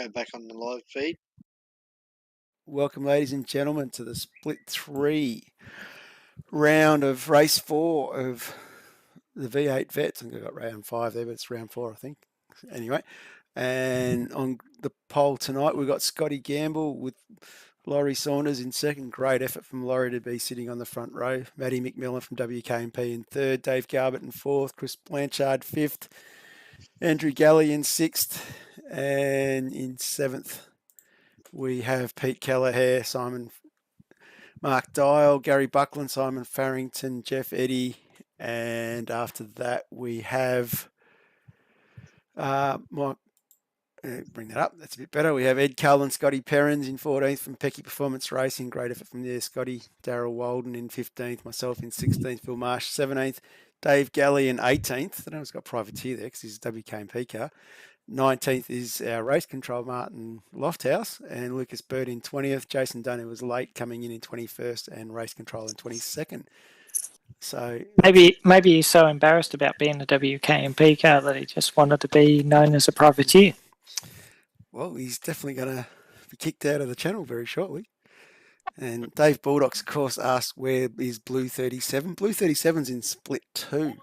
go back on the live feed. Welcome, ladies and gentlemen, to the Split 3 round of race 4 of the V8 Vets. I think I got round 5 there, but it's round 4, I think. Anyway, and on the poll tonight, we've got Scotty Gamble with Laurie Saunders in second. Great effort from Laurie to be sitting on the front row. Matty McMillan from WK&P in third. Dave Garbutt in fourth. Chris Blanchard fifth. Andrew Galley in sixth. And in seventh, we have Pete Kelleher, Mark Dial, Gary Buckland, Simon Farrington, Jeff Eddy, and after that we have bring that up. That's a bit better. We have Ed Cullen, Scotty Perrins in 14th from Pecky Performance Racing. Great effort from there. Scotty, Darryl Walden in 15th, myself in 16th, Phil Marsh 17th, Dave Galley in 18th. I don't know, he's got privateer there because he's a WK&P car. 19th is our race control, Martin Lofthouse, and Lucas Bird in 20th. Jason Dunn, who was late, coming in 21st, and race control in 22nd. So maybe he's so embarrassed about being a WK&P car that he just wanted to be known as a privateer. Well, he's definitely going to be kicked out of the channel very shortly. And Dave Bulldogs, of course, asked where is Blue 37. Blue 37's in Split 2.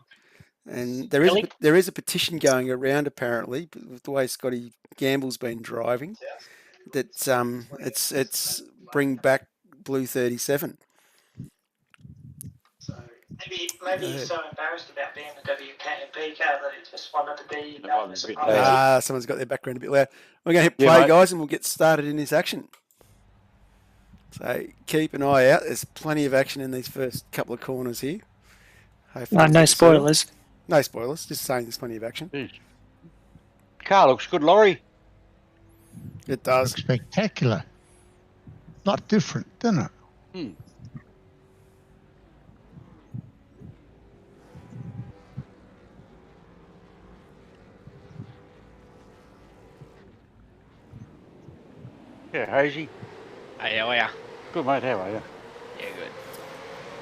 And there is a petition going around, apparently, with the way Scotty Gamble's been driving, that it's bring back Blue 37. Maybe he's so embarrassed about being a WK&P car that he just wanted to be known as a someone's got their background a bit loud. We're going to hit play, guys, and we'll get started in this action. So keep an eye out. There's plenty of action in these first couple of corners here. No spoilers. No spoilers, just saying there's plenty of action. Car looks good, Laurie. It does. Looks spectacular. Not different, doesn't it? Yeah, Hazy. Hey, how are ya? Good, mate. How are you? Yeah, good.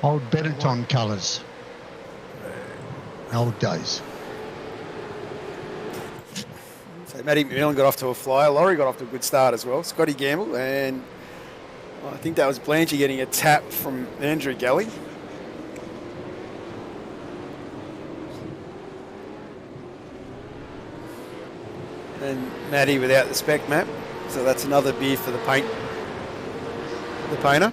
Old Benetton colours. Old days. So Matty McMillan got off to a flyer. Laurie got off to a good start as well. Scotty Gamble, and I think that was Blanchy getting a tap from Andrew Galley. And Matty without the spec map. So that's another beer for the painter.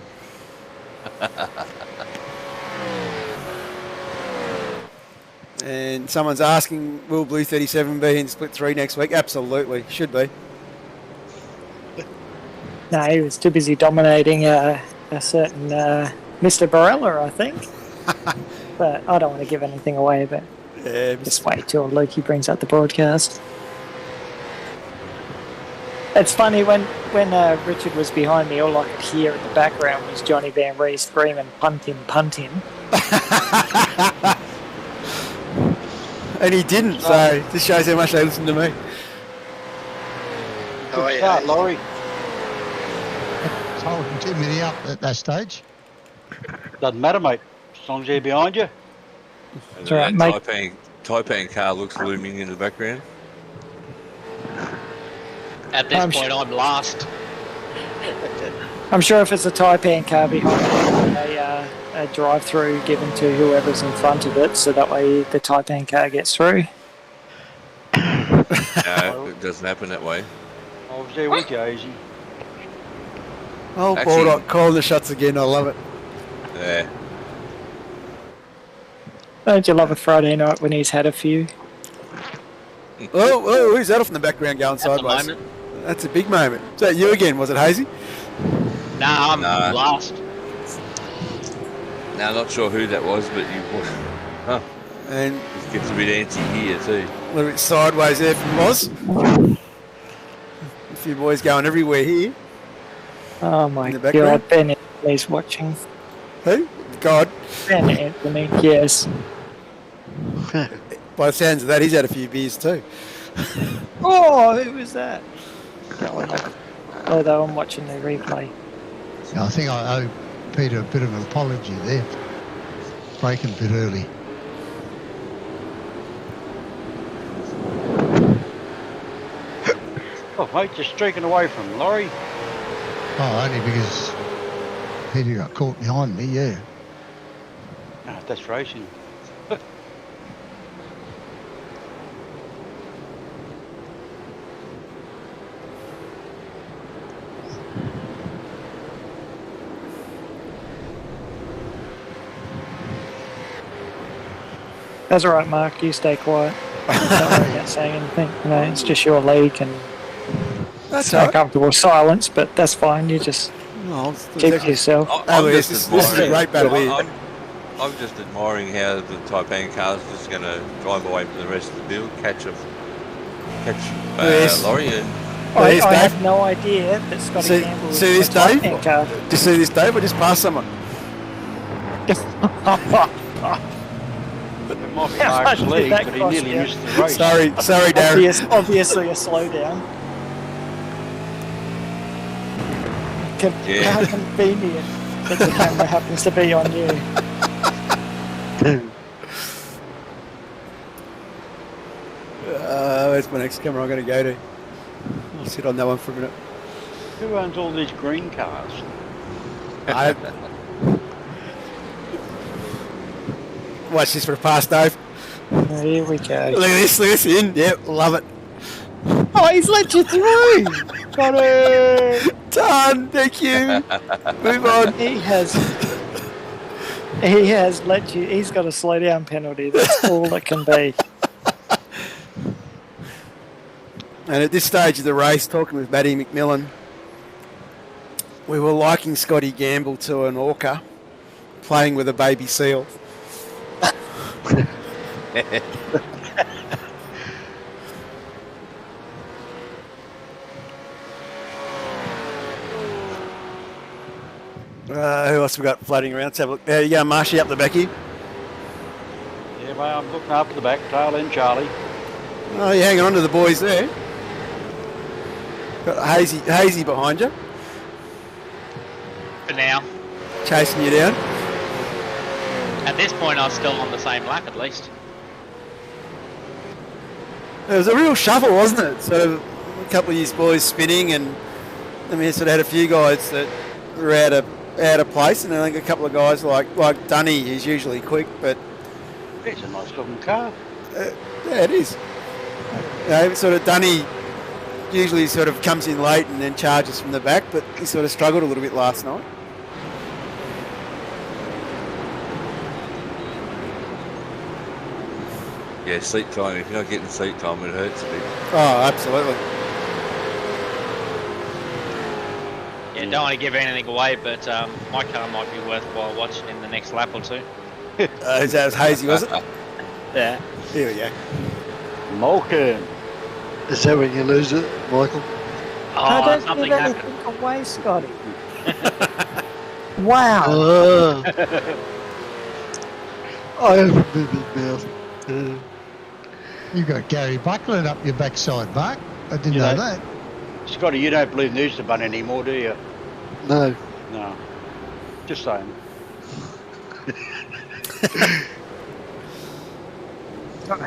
And someone's asking, will Blue 37 be in Split 3 next week? Absolutely, should be. No, he was too busy dominating a certain Mr. Barella, I think. But I don't want to give anything away, but just wait till Lukey brings up the broadcast. It's funny, when Richard was behind me, all I could hear in the background was Johnny Van Ree screaming, punt him. And he didn't, so this shows how much they listen to me. Good start, Laurie. It's holding too many up at that stage. Doesn't matter, mate. As long as they're behind you. That's right, mate. Taipan car looks looming in the background. At this point, I'm last. I'm sure if it's a Taipan car behind a drive-through given to whoever's in front of it, so that way the Taipan car gets through. No, it doesn't happen that way. I was there with you, Hazy. Oh, Bulldog calling the shots again. I love it. Yeah. Don't you love a Friday night when he's had a few? Oh, who's that off in the background going sideways? That's a big moment. Is that you again, was it, Hazy? Nah, I'm last. Now, not sure who that was, but you... And it gets a bit antsy here, too. A little bit sideways there from Loz. A few boys going everywhere here. Oh, my God. Ben Anthony's watching. Who? God. Ben Anthony, yes. By the sounds of that, he's had a few beers too. Oh, who was that? Although I'm watching the replay. I think I owe Peter a bit of an apology there. Breaking a bit early. Oh, mate? You're streaking away from Laurie. Oh, only because Peter got caught behind me, yeah. Ah, that's racing. That's all right, Mark. You stay quiet. Don't worry about saying anything. You know, it's just your league, and That's it's all right. uncomfortable silence, but that's fine. You just keep to yourself. I'm this just is a great battle here. I'm just admiring how the Taipan car's just going to drive away from the rest of the field, catch Laurie, and I Dave. have no idea that Scotty Campbell is see this, a Taipan Dave? car. Did you see this, Dave? I just passed someone. It might be How Mark's much did league, that but he cost nearly you? missed the race. Sorry, Darren. Obviously a slowdown. Yeah. How convenient that the camera happens to be on you. Where's my next camera I'm going to go to? I'll sit on that one for a minute. Who owns all these green cars? Watch this for a pass, Dave. Here we go. Look at this in. Yep, love it. Oh, he's let you through! Got it! Done, thank you. Move on. He has let you. He's got a slow down penalty. That's all it can be. And at this stage of the race, talking with Matty McMillan, we were liking Scotty Gamble to an orca playing with a baby seal. Who else we got floating around? Let's have a look. There you go, Marshy up the back here. Yeah, mate, I'm looking after the back, tail end Charlie. Oh, you're hanging on to the boys there. Got Hazy behind you, For now. chasing you down. At this point, I'm still on the same lap at least. It was a real shuffle, wasn't it? Sort of a couple of these boys spinning, and I mean, sort of had a few guys that were out of place, and I think a couple of guys like Dunny, who's usually quick, but It's a nice looking car. yeah, it is. You know, sort of Dunny usually sort of comes in late and then charges from the back, but he sort of struggled a little bit last night. yeah, seat time. If you're not getting seat time, it hurts a bit. Oh, absolutely. Yeah, don't want to give anything away, but my car might be worthwhile watching in the next lap or two. That was Hazy, was it? Yeah. Here we go. Malkin. Is that when you lose it, Michael? I Oh, don't something give happened. anything away, Scotty. Wow. I haven't been in mouth. You got Gary Buckland up your backside, Mark. I didn't know that. Scotty, you don't believe in the Easter Bunny anymore, do you? No. No. Just saying.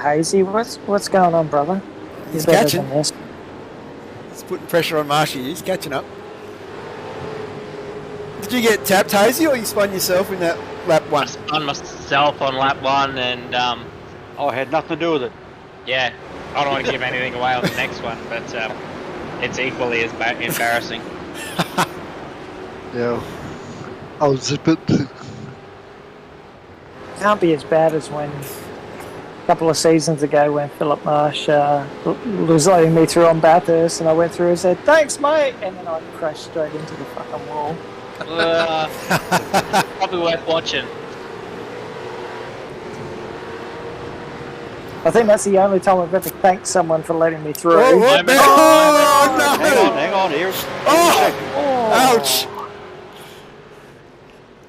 Hazy, what's going on, brother? He's Better catching. than this. It's putting pressure on Marshy. He's catching up. Did you get tapped, Hazy, or you spun yourself in that lap I one? spun myself on lap one, and I had nothing to do with it. yeah, I don't want to give anything away on the next one, but it's equally as embarrassing. Yeah. I was a bit. Can't be as bad as when a couple of seasons ago when Philip Marsh was letting me through on Bathurst, and I went through and said, "Thanks, mate," and then I crashed straight into the fucking wall. Probably worth watching. I think that's the only time I've ever thanked someone for letting me through. Oh, what? Moment. Oh, no! Hang on, here. Oh! Ouch!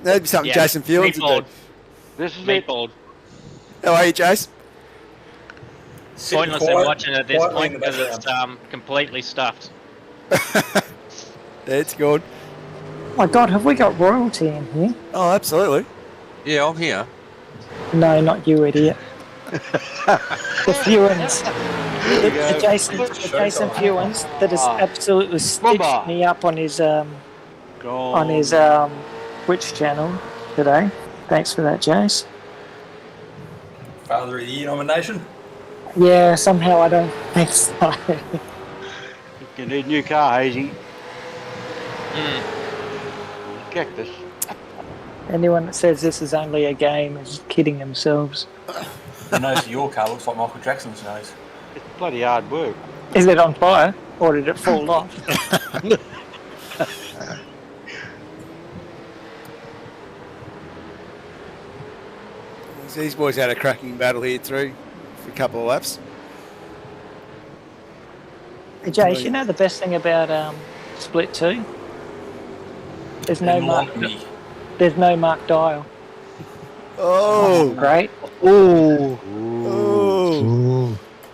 That'd be something Yeah, Jason Fields would meatball. do. This is it. Meatball. How are you, Jace? Pointless in watching at this point because it's completely stuffed. It's good. Oh my God, have we got royalty in here? Oh, absolutely. Yeah, I'm here. No, not you, idiot. The Fewens. The Jason Fewens that has absolutely stitched me up on his Twitch channel today. Thanks for that, Jace. Father of the Year nomination? Yeah, somehow I don't think so. You need a new car, Hazy. Cactus. Anyone that says this is only a game is kidding themselves. The nose of your car looks like Michael Jackson's nose. It's bloody hard work. Is it on fire or did it fall off? These boys had a cracking battle here through for a couple of laps. Hey, Jace, you know the best thing about Split 2? There's no Mark. There's no Mark Dial. Oh, great! Oh.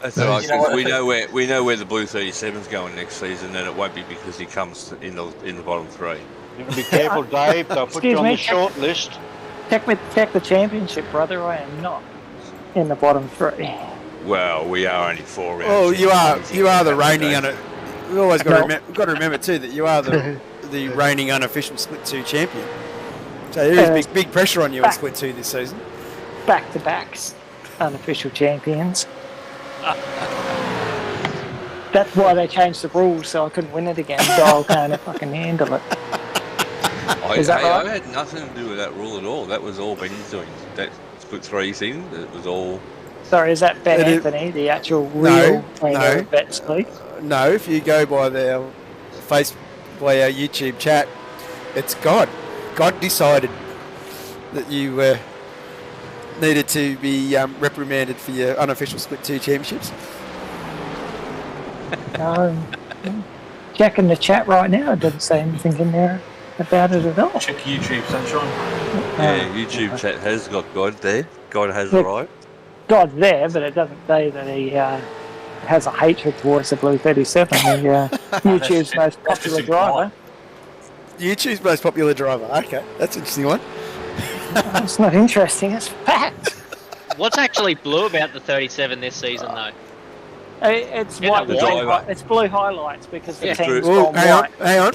That's all right, because we know where the Blue 37's going next season, and it won't be because he comes in the bottom three. You gotta be careful, Dave. They'll put you on the short list. Check the championship, brother. I am not in the bottom three. Well, we are only 4 rounds. Oh, you are the reigning we always got to remember too that you are the reigning unofficial Split 2 champion. So there is big pressure on you in Split 2 this season. Back to backs, unofficial champions. That's why they changed the rules, so I couldn't win it again. Dial can't fucking handle it. Is that right? I had nothing to do with that rule at all. That was all Benny's doing. That Split 3 thing, it was all... Sorry, is that Ben Anthony, the actual real trainer of Bet Split? No, if you go by our YouTube chat, it's God. God decided that you needed to be reprimanded for your unofficial Split 2 championships. Checking the chat right now, it doesn't say anything in there about it at all. Check YouTube, Sunshine. Yeah, YouTube chat has got God there. God has the right. God's there, but it doesn't say that he has a hatred towards the Blue 37, YouTube's most popular driver. YouTube's most popular driver. Okay, that's an interesting one. It's not interesting, it's fact. What's actually blue about the 37 this season, though? It's white. It's blue highlights because the team's gone white. Hang on,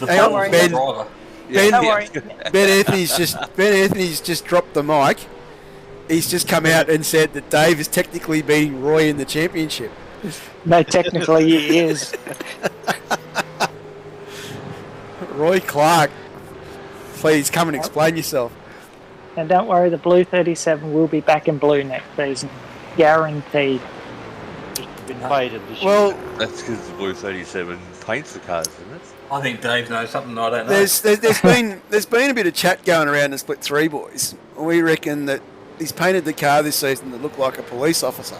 Ben Anthony's just dropped the mic. He's just come out and said that Dave is technically beating Roy in the championship. No, technically he is. Roy Clark, please come and explain yourself. And don't worry, the Blue 37 will be back in blue next season. Guaranteed. Been faded this year. That's because the Blue 37 paints the cars, isn't it? I think Dave knows something I don't know. There's been a bit of chat going around in Split 3, boys. We reckon that he's painted the car this season that looked like a police officer.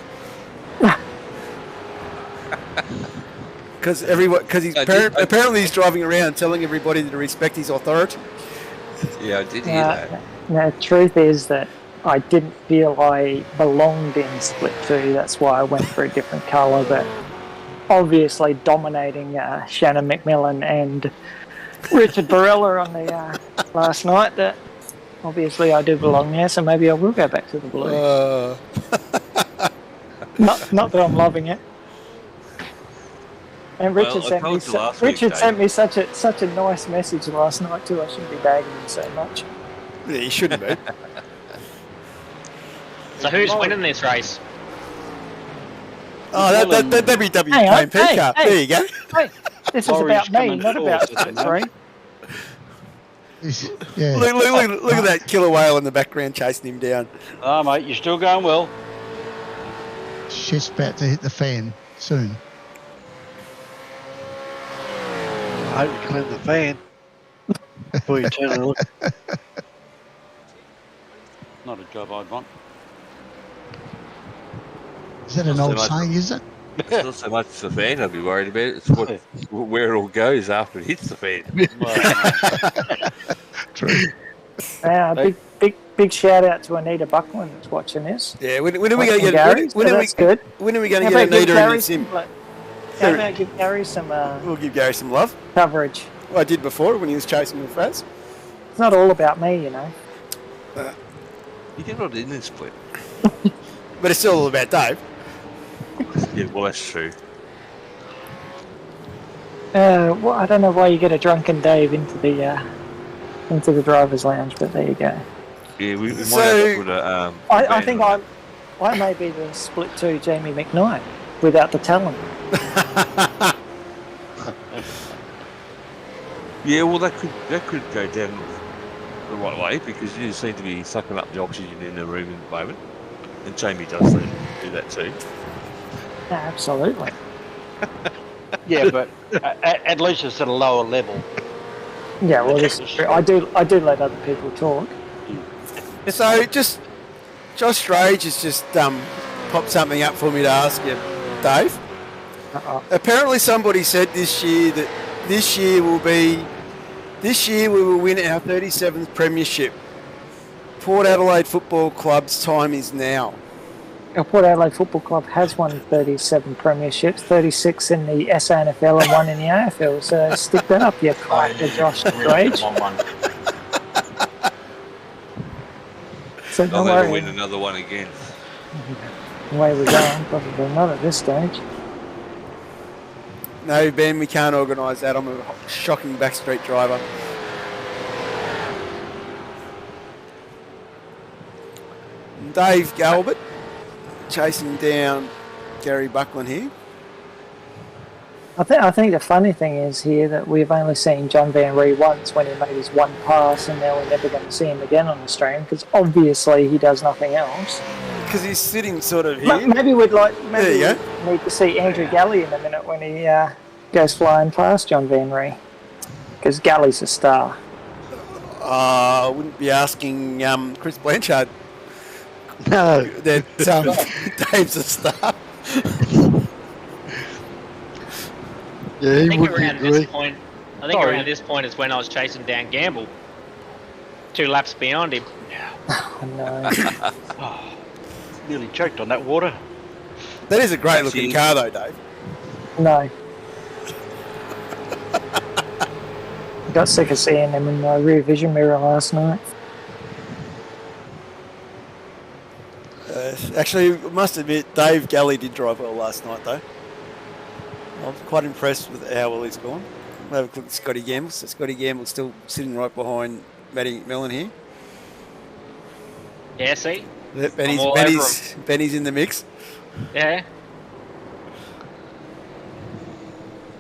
Because apparently he's driving around telling everybody to respect his authority. Yeah, I did hear that. The truth is that I didn't feel I belonged in Split 2. That's why I went for a different colour. But obviously dominating Shannon McMillan and Richard Barella on the last night, that obviously I do belong there, so maybe I will go back to the blue. Not that I'm loving it. And Richard sent me such a nice message last night too. I shouldn't be bagging him so much. Yeah, you shouldn't be. So who's winning this race? Oh, that'd be WK&P car. Hey, there you go. Hey, this is about me, not about Split 3. Yeah. Look at that killer whale in the background chasing him down. Oh, mate, you're still going well. Shit's about to hit the fan soon. I hope you clean the fan before you turn it on. Not a job I'd want. Is that an old saying, is it? It's not so much the fan I'd be worried about. It's where it all goes after it hits the fan. True. Big shout out to Anita Buckland that's watching this. Yeah, when are we going to get? When are we going to get Anita in the sim? How about give Gary some... we'll give Gary some love. Coverage. Well, I did before when he was chasing with Fraz. It's not all about me, you know. You get not in this split. But it's still all about Dave. Yeah, well, that's true. Well, I don't know why you get a drunken Dave into the driver's lounge, but there you go. Yeah, we might So- have to put a. I ban think on I may be the split 2 Jamie McKnight without the talent. Yeah, well, that could go down the right way because you seem to be sucking up the oxygen in the room at the moment, and Jamie does do that too. Yeah, absolutely. Yeah, but at least it's at a lower level. Yeah, well, this is true. I do let other people talk. So just Josh Rage has just popped something up for me to ask you, Dave. Apparently somebody said this year that this year we will win our 37th premiership. Port Adelaide Football Club's time is now. Our Port Adelaide Football Club has won 37 premierships, 36 in the SANFL and 1 in the AFL. So stick that up, you cracker, Josh Rage. So They'll don't never worry. win another one again. The way we're going, probably not at this stage. No, Ben, we can't organise that. I'm a shocking backstreet driver. Dave Galbert chasing down Gary Buckland here. I think the funny thing is here that we've only seen John Van Ree once when he made his one pass, and now we're never going to see him again on the stream because obviously he does nothing else. Because he's sitting sort of here. Maybe we'd There you need to see Andrew Galley in a minute when he goes flying past John Van Ree, because Galley's a star. I wouldn't be asking Chris Blanchard No. that Dave's a star. Yeah, I he think wouldn't around agree. this point, around this point is when I was chasing down Gamble. 2 laps behind him. Oh, no. Nearly choked on that water. That is a great looking car though, Dave. No. Got sick of seeing him in the rear vision mirror last night. Actually, I must admit, Dave Galley did drive well last night though. I was quite impressed with how well he's gone. We'll have a look at Scotty Gamble. So Scotty Gamble's still sitting right behind Matty McMillan here. Yeah, see? Benny's in the mix. Yeah.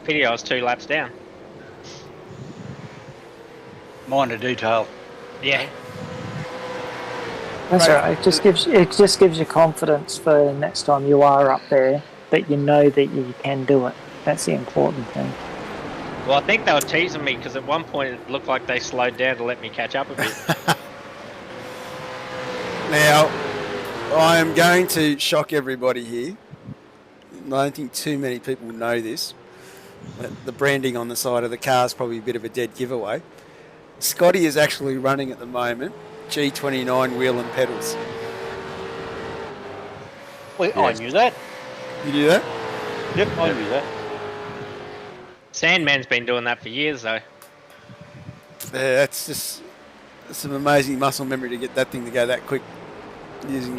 Pity I was 2 laps down. Minor detail. Yeah. That's right. It just gives you confidence for next time you are up there that you know that you can do it. That's the important thing. Well, I think they were teasing me because at one point it looked like they slowed down to let me catch up a bit. Now, I am going to shock everybody here. I don't think too many people know this. But the branding on the side of the car is probably a bit of a dead giveaway. Scotty is actually running at the moment G29 wheel and pedals. Well, I knew that. You do that? Yep, I knew that. Sandman's been doing that for years though. Yeah, that's just some amazing muscle memory to get that thing to go that quick using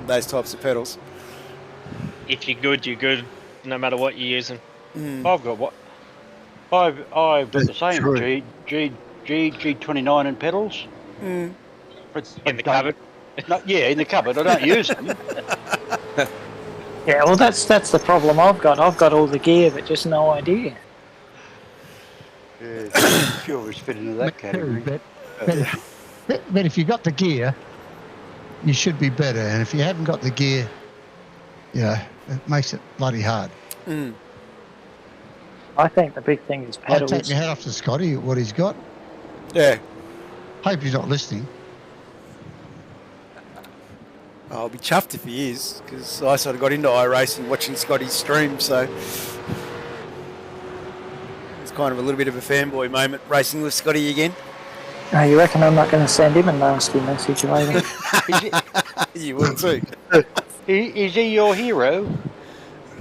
those types of pedals. If you're good, no matter what you're using. I've got what? I've got the same true. G29 and pedals. Mm. In the cupboard. No, yeah, in the cupboard. I don't use them. Yeah, well, that's the problem I've got. I've got all the gear, but just no idea. Yeah, sure, it's fit into that category. But if you got the gear, you should be better. And if you haven't got the gear, yeah, it makes it bloody hard. Mm. I think the big thing is I'll pedals. take my hat off to Scotty at what he's got. Yeah. Hope he's not listening. I'll be chuffed if he is, because I sort of got into iRacing watching Scotty's stream, so it's kind of a little bit of a fanboy moment racing with Scotty again. Oh, you reckon I'm not going to send him a nasty message later? You will too. Is he your hero?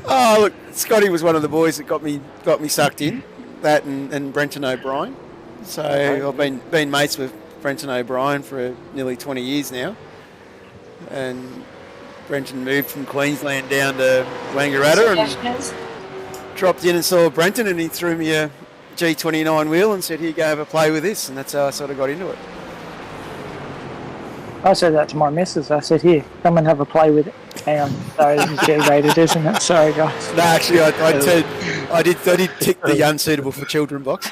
Oh, look, Scotty was one of the boys that got me sucked in, that and Brenton O'Brien. So I've been mates with Brenton O'Brien for nearly 20 years now. And Brenton moved from Queensland down to Wangaratta and dropped in and saw Brenton, and he threw me a G29 wheel and said, "Here, go have a play with this," and that's how I sort of got into it. I said that to my missus. I said, "Here, come and have a play with it." Hang on, sorry, this is G-rated, isn't it? Sorry, guys. No, actually, I did tick the unsuitable for children box.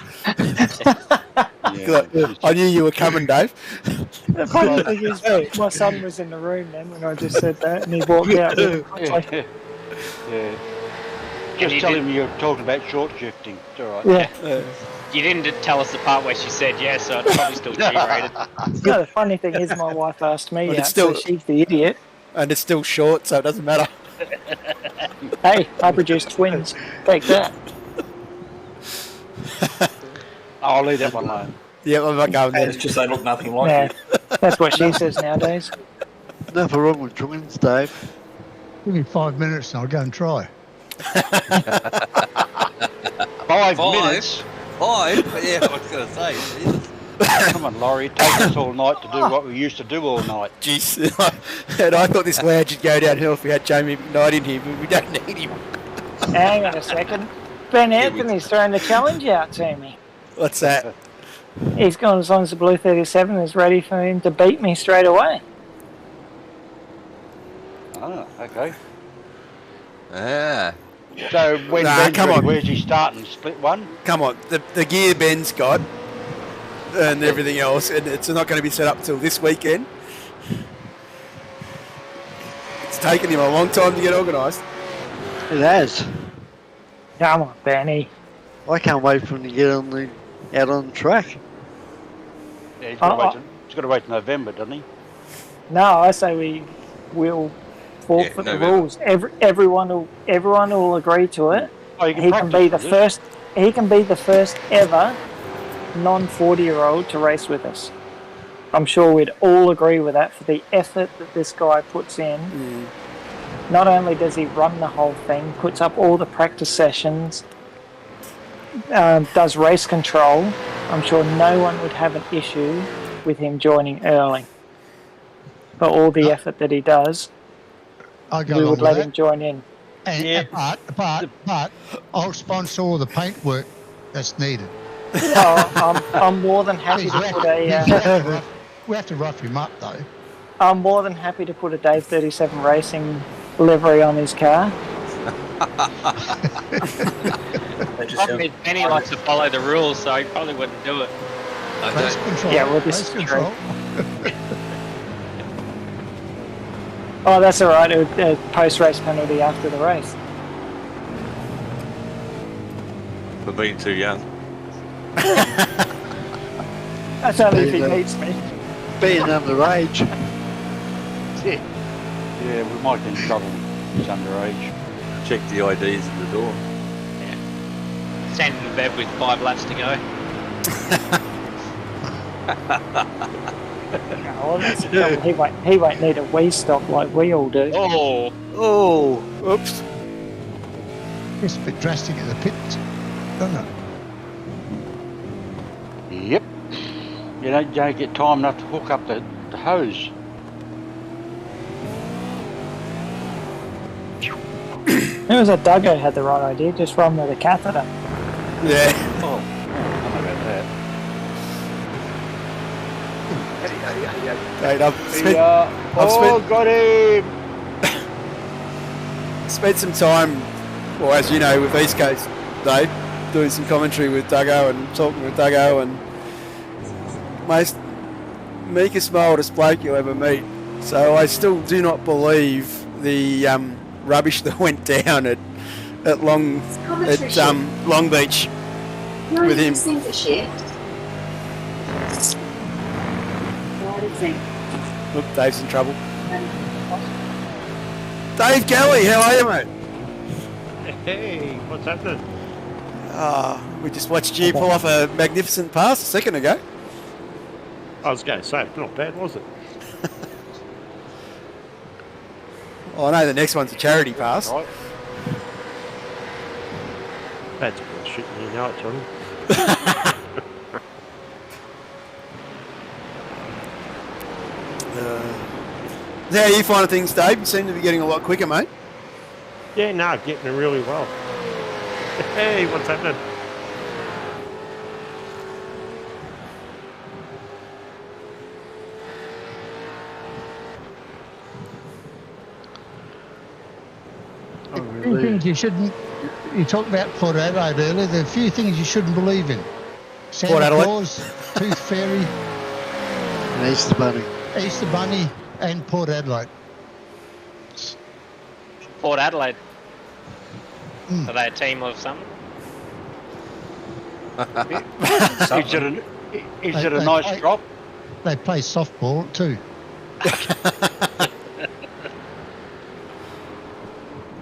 I knew you were coming, Dave. The funny thing is, my son was in the room then when I just said that, and he walked out. Yeah. Just tell him you're talking about short shifting. It's all right. Yeah. You didn't tell us the part where she said yes, so it's probably still G-rated. No, the funny thing is, my wife asked me But out, it's still- so she's the idiot. And it's still short, so it doesn't matter. Hey, I produced twins. Take that. I'll leave that one alone. Yeah, I'm not going there. It's just they look nothing like Yeah, you. that's what she says nowadays. Nothing wrong with twins, Dave. Give me 5 minutes and I'll go and try. 5 minutes? 5? Yeah, I was going to say. Jesus. Come on, Laurie. It takes us all night to do what we used to do all night. Jeez. And I thought this lounge would go downhill if we had Jamie McKnight in here, but we don't need him. Hang on a second. Ben Anthony's throwing the challenge out to me. What's that? He's gone as long as the Blue 37 is ready for him to beat me straight away. Oh, okay. Ah. So when Nah, Ben's come ready, on. where's he starting? Split one? Come on, the gear Ben's got and everything else, and it's not going to be set up until this weekend. It's taken him a long time to get organised. It has. Come on, Benny. I can't wait for him to get out on the track. Yeah, he's got to wait till November, doesn't he? No, I say we will forfeit the November. rules. Everyone will agree to it. Oh, you He can be the practice with first. He can be the first ever non-40-year-old to race with us. I'm sure we'd all agree with that for the effort that this guy puts in. Not only does he run the whole thing, puts up all the practice sessions, does race control. I'm sure no one would have an issue with him joining early. For all the effort that he does, I'll go we along would with let that. him join in. And, but I'll sponsor all the paintwork that's needed. I'm more than happy to put a. We have to rough him up though. I'm more than happy to put a Dave 37 Racing livery on his car. Problem is, Benny likes to follow the rules, so he probably wouldn't do it. Race control. Yeah, well, this race is true. control. Oh, that's all right. A post-race penalty after the race. For being too young. That's only if he There you go. beats me. Being underage. Yeah, we might get in trouble. He's underage. Check the IDs at the door. Send him to bed with 5 laps to go. Oh, that's the trouble. He won't need a wee stop like we all do. Oh, Oh, oops. It's a bit drastic at the pits, doesn't it? Yep. You don't get time enough to hook up the hose. It was that Duggo had the right idea, just run with a catheter. Yeah. Oh, I don't know about that. Mate, I've Got him! spent some time, well, as you know, with East Coast, Dave, doing some commentary with Duggo and talking with Duggo, and most meekest, mildest bloke you'll ever meet. So I still do not believe the rubbish that went down at Long Beach with him. Think of shit. What do you think? Look, Dave's in trouble. Dave Kelly, how are you, mate? Hey, what's happening? We just watched you pull off a magnificent pass a second ago. I was going to say, not bad, was it? Oh, I know the next one's a charity pass. Right. That's bullshit, you know it, Johnny. How are you finding things, Dave? You seem to be getting a lot quicker, mate. Yeah, no, getting it really well. Hey, what's happening? A few things you shouldn't. You talked about Port Adelaide earlier. There are a few things you shouldn't believe in. Santa Claus, Tooth Fairy, and Easter Bunny, and Port Adelaide. Port Adelaide. Are they a team of something? Is it a nice drop? They play softball too.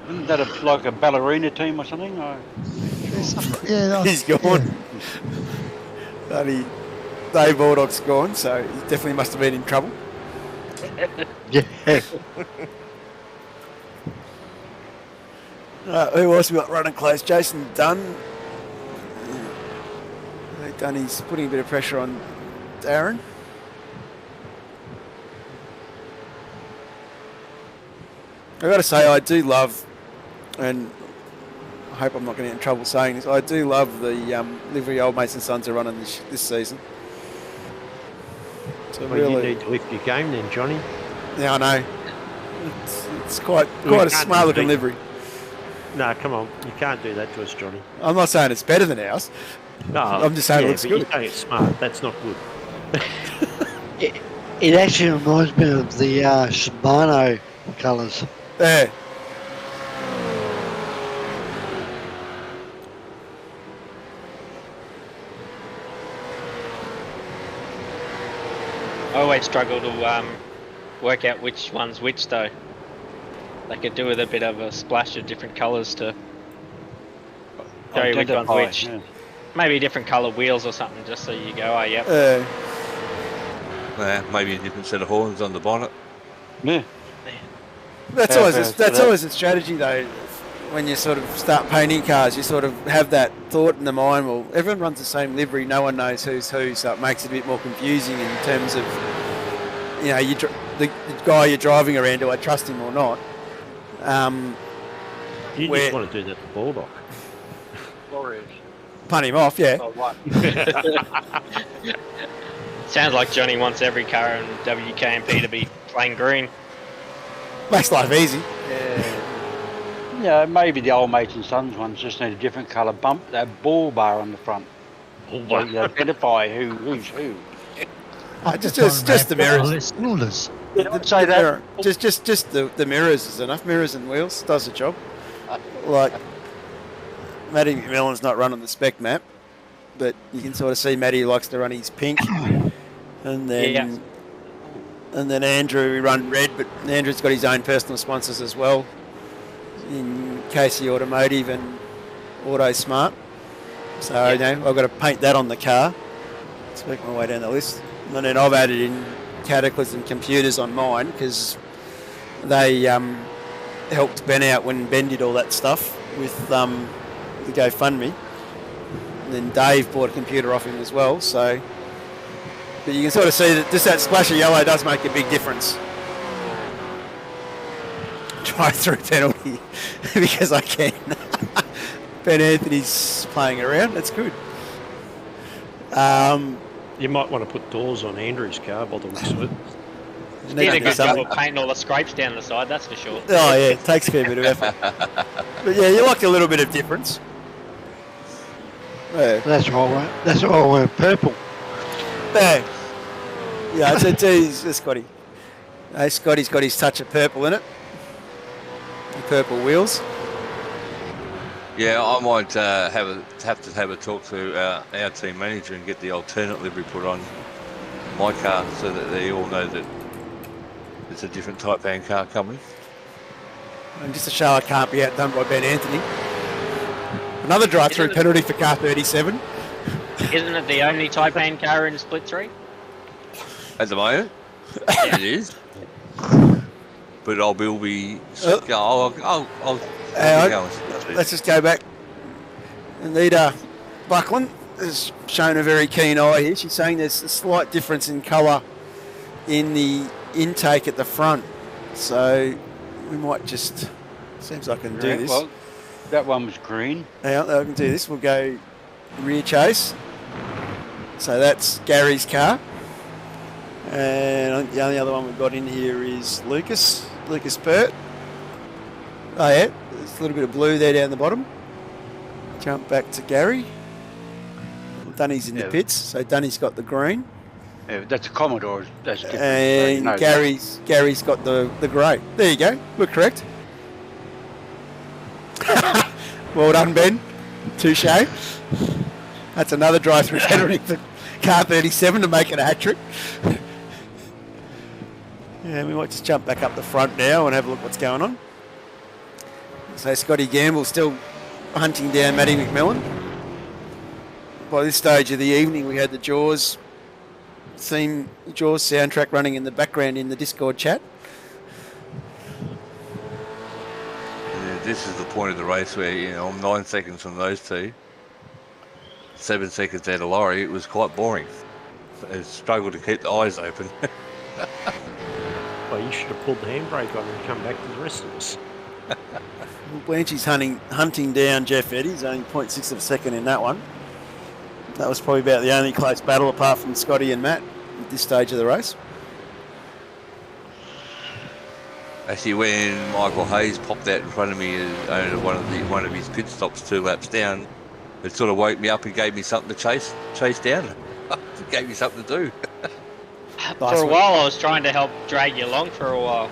Isn't that like a ballerina team or something? Or? Yeah, he's gone. Bloody Dave Baldock's gone, so he definitely must have been in trouble. Yeah. Who else we got running close? Jason Dunn. Dunny's putting a bit of pressure on Darren. I've got to say, I do love, and I hope I'm not going to get in trouble saying this, I do love the livery Old Mates and Sons are running this season. So well, really, you need to lift your game then, Johnny. Yeah, I know. It's quite a smart looking livery. No, come on. You can't do that to us, Johnny. I'm not saying it's better than ours. No, I'm just saying it looks but good. You're saying it's smart. That's not good. It actually reminds me of the Shimano colours. Yeah. I always struggle to work out which one's which, though. They could do with a bit of a splash of different colours to show you which one's which. Yeah. Maybe different colour wheels or something, just so you go, oh, yep. Maybe a different set of horns on the bonnet. Yeah. That's always a strategy, though. When you sort of start painting cars, you sort of have that thought in the mind, well, everyone runs the same livery, no one knows who's who, so it makes it a bit more confusing in terms of, you know, the guy you're driving around, do I trust him or not? You just want to do that to Baldock. Warriors. Punt him off, yeah. Oh, what? Sounds like Johnny wants every car in WK&P to be plain green. Makes life easy. Yeah, maybe the Old Mates and Sons ones just need a different colour bump, that ball bar on the front. So you identify who's who. Just the mirrors. Say that. Just the mirrors is enough. Mirrors and wheels does the job. Like Matty McMillan's not running the spec map, but you can sort of see Matty likes to run his pink, and then Andrew run red, but Andrew's got his own personal sponsors as well, in Casey Automotive and Auto Smart. So you know, I've got to paint that on the car. Let's make my way down the list. And then I've added in Cataclysm Computers on mine because they helped Ben out when Ben did all that stuff with the GoFundMe. And then Dave bought a computer off him as well. So, but you can sort of see that just that splash of yellow does make a big difference. Drive-through penalty because I can. Ben Anthony's playing around. That's good. You might want to put doors on Andrew's car by the looks of it. You did a good job of painting all the scrapes down the side, that's for sure. Oh yeah, it takes a fair bit of effort. But yeah, you like a little bit of difference. Yeah. That's why I wear purple. Yeah, it's Scotty. Hey, Scotty's got his touch of purple in it. The purple wheels. Yeah, I might have to have a talk to our team manager and get the alternate livery put on my car so that they all know that it's a different type van car coming. And just to show I can't be outdone by Ben Anthony. Another drive-through penalty for car 37. Isn't it the only Type N car in Split 3? At the moment, it is. But I'll be. I'll let's just go back. Anita Buckland has shown a very keen eye here. She's saying there's a slight difference in colour in the intake at the front. So we might just, seems like I can do this. Well, that one was green. Hang on, I can do this. We'll go rear chase. So that's Gary's car. And the only other one we've got in here is Lucas Burt. Oh yeah, there's a little bit of blue there down the bottom. Jump back to Gary. Dunny's in the pits, so Dunny's got the green. Yeah, that's a Commodore. That's different. And so you know Gary's got the grey. There you go. We're correct. Well done, Ben. Touche. That's another drive-through veteran for car 37 to make it a hat-trick. Yeah, we might just jump back up the front now and have a look what's going on. So Scotty Gamble still hunting down Matty McMillan. By this stage of the evening, we had the Jaws soundtrack running in the background in the Discord chat. Yeah, this is the point of the race where, I'm 9 seconds from those two. 7 seconds out of Laurie. It was quite boring. I struggled to keep the eyes open. Well, you should have pulled the handbrake on and come back to the rest of us. Blanchy's hunting down Jeff Eddy's only 0.6 of a second in that one. That was probably about the only close battle apart from Scotty and Matt at this stage of the race. Actually, when Michael Hayes popped out in front of me at one of his pit stops 2 laps down, it sort of woke me up and gave me something to chase down. It gave me something to do. For a while, I was trying to help drag you along for a while.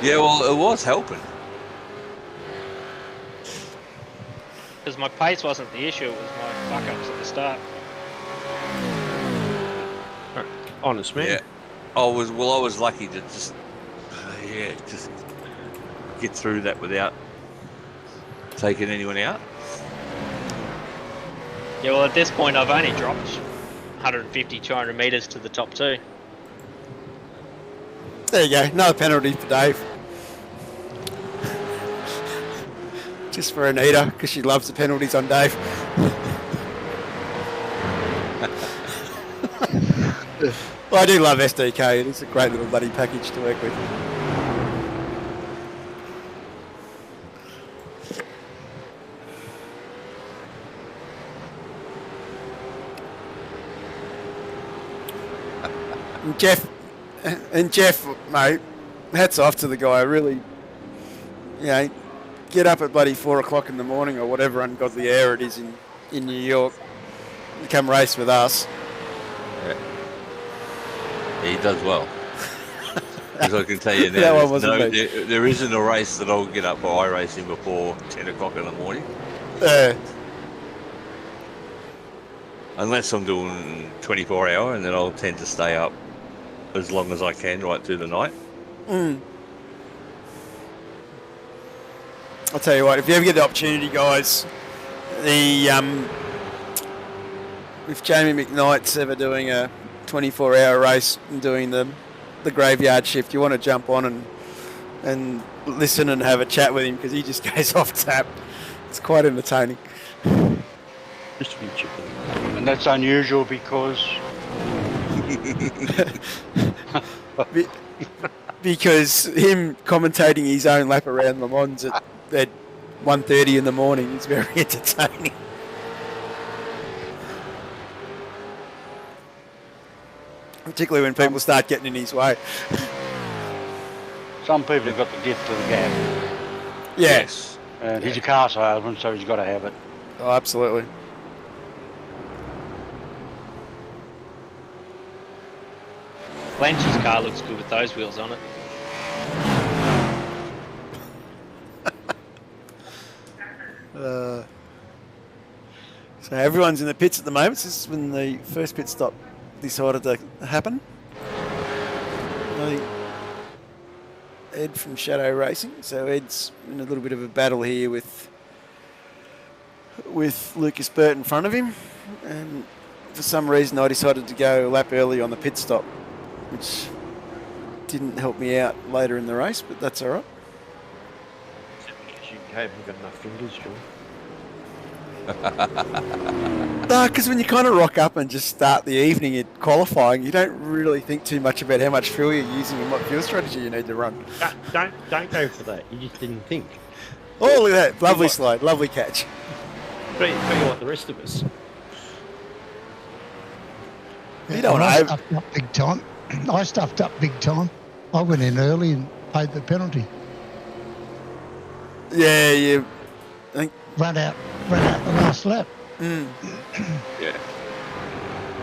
Yeah, well, it was helping. Because my pace wasn't the issue, it was my fuck-ups at the start. Honest man. Yeah. I was lucky to just get through that without taking anyone out. Yeah, well, at this point, I've only dropped 150, 200 metres to the top 2. There you go. Another penalty for Dave. Just for Anita, because she loves the penalties on Dave. Well, I do love SDK. It is a great little bloody package to work with. Jeff, mate, hats off to the guy. Really, get up at bloody 4 o'clock in the morning or whatever ungodly hour it is in New York. Come race with us. Yeah. He does well. Because I can tell you now, there isn't a race that I'll get up for iRacing before 10 o'clock in the morning. Unless I'm doing 24 hour, and then I'll tend to stay up as long as I can right through the night. I'll tell you what, if you ever get the opportunity, guys, if Jamie McKnight's ever doing a 24-hour race and doing the graveyard shift, you want to jump on and listen and have a chat with him, because he just goes off tap. It's quite entertaining. Just to be chicken. And that's unusual because... because him commentating his own lap around Le Mans at 1:30 in the morning is very entertaining. Particularly when people start getting in his way. Some people have got the gift of the gab. Yes. And he's a car salesman, so he's got to have it. Oh, absolutely. Blanchy's car looks good with those wheels on it. So everyone's in the pits at the moment. This is when the first pit stop decided to happen. Ed from Shadow Racing. So Ed's in a little bit of a battle here with Lucas Burt in front of him. And for some reason I decided to go a lap early on the pit stop, which didn't help me out later in the race, but that's all right. You haven't got enough fingers, John. No, because when you kind of rock up and just start the evening at qualifying, you don't really think too much about how much fuel you're using and what fuel strategy you need to run. Don't go for that. You just didn't think. Oh, look at that. Lovely slide. Lovely catch. Be like the rest of us. You don't I know. stuffed up big time. I stuffed up big time. I went in early and paid the penalty. Yeah, you. I think. Ran out the last lap. Yeah.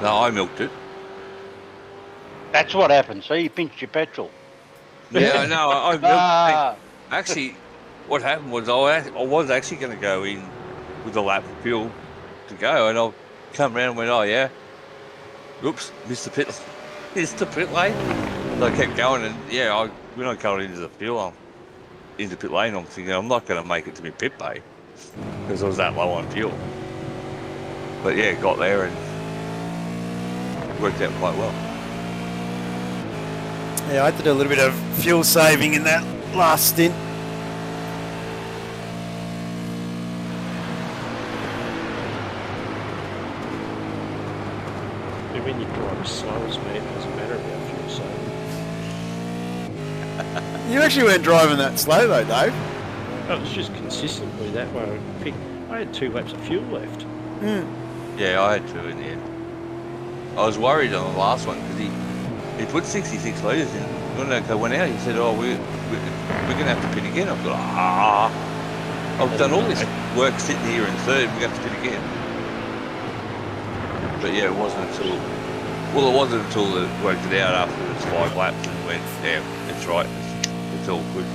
No, I milked it. That's what happened. So you pinched your petrol. Yeah, I know. I milked it. Actually, what happened was I was actually going to go in with a lap of fuel to go, and I'll come around and went, oh yeah, oops, missed the pit lane. So I kept going, and yeah, when I got into the pit lane, I'm thinking I'm not going to make it to my pit bay because I was that low on fuel. But yeah, got there and it worked out quite well. Yeah, I had to do a little bit of fuel saving in that last stint. When you drive as slow as me, it doesn't matter about fuel saving. You actually weren't driving that slow though, Dave. It was just consistently that way. I had 2 laps of fuel left. Yeah, I had 2 in the end. I was worried on the last one because he put 66 litres in. When I went out, he said, "Oh, we're going to have to pit again." I thought, I've done all this work sitting here in third. We have to pit again. But yeah, it wasn't until it worked it out after it was 5 laps and went, yeah, that's right. It's all good.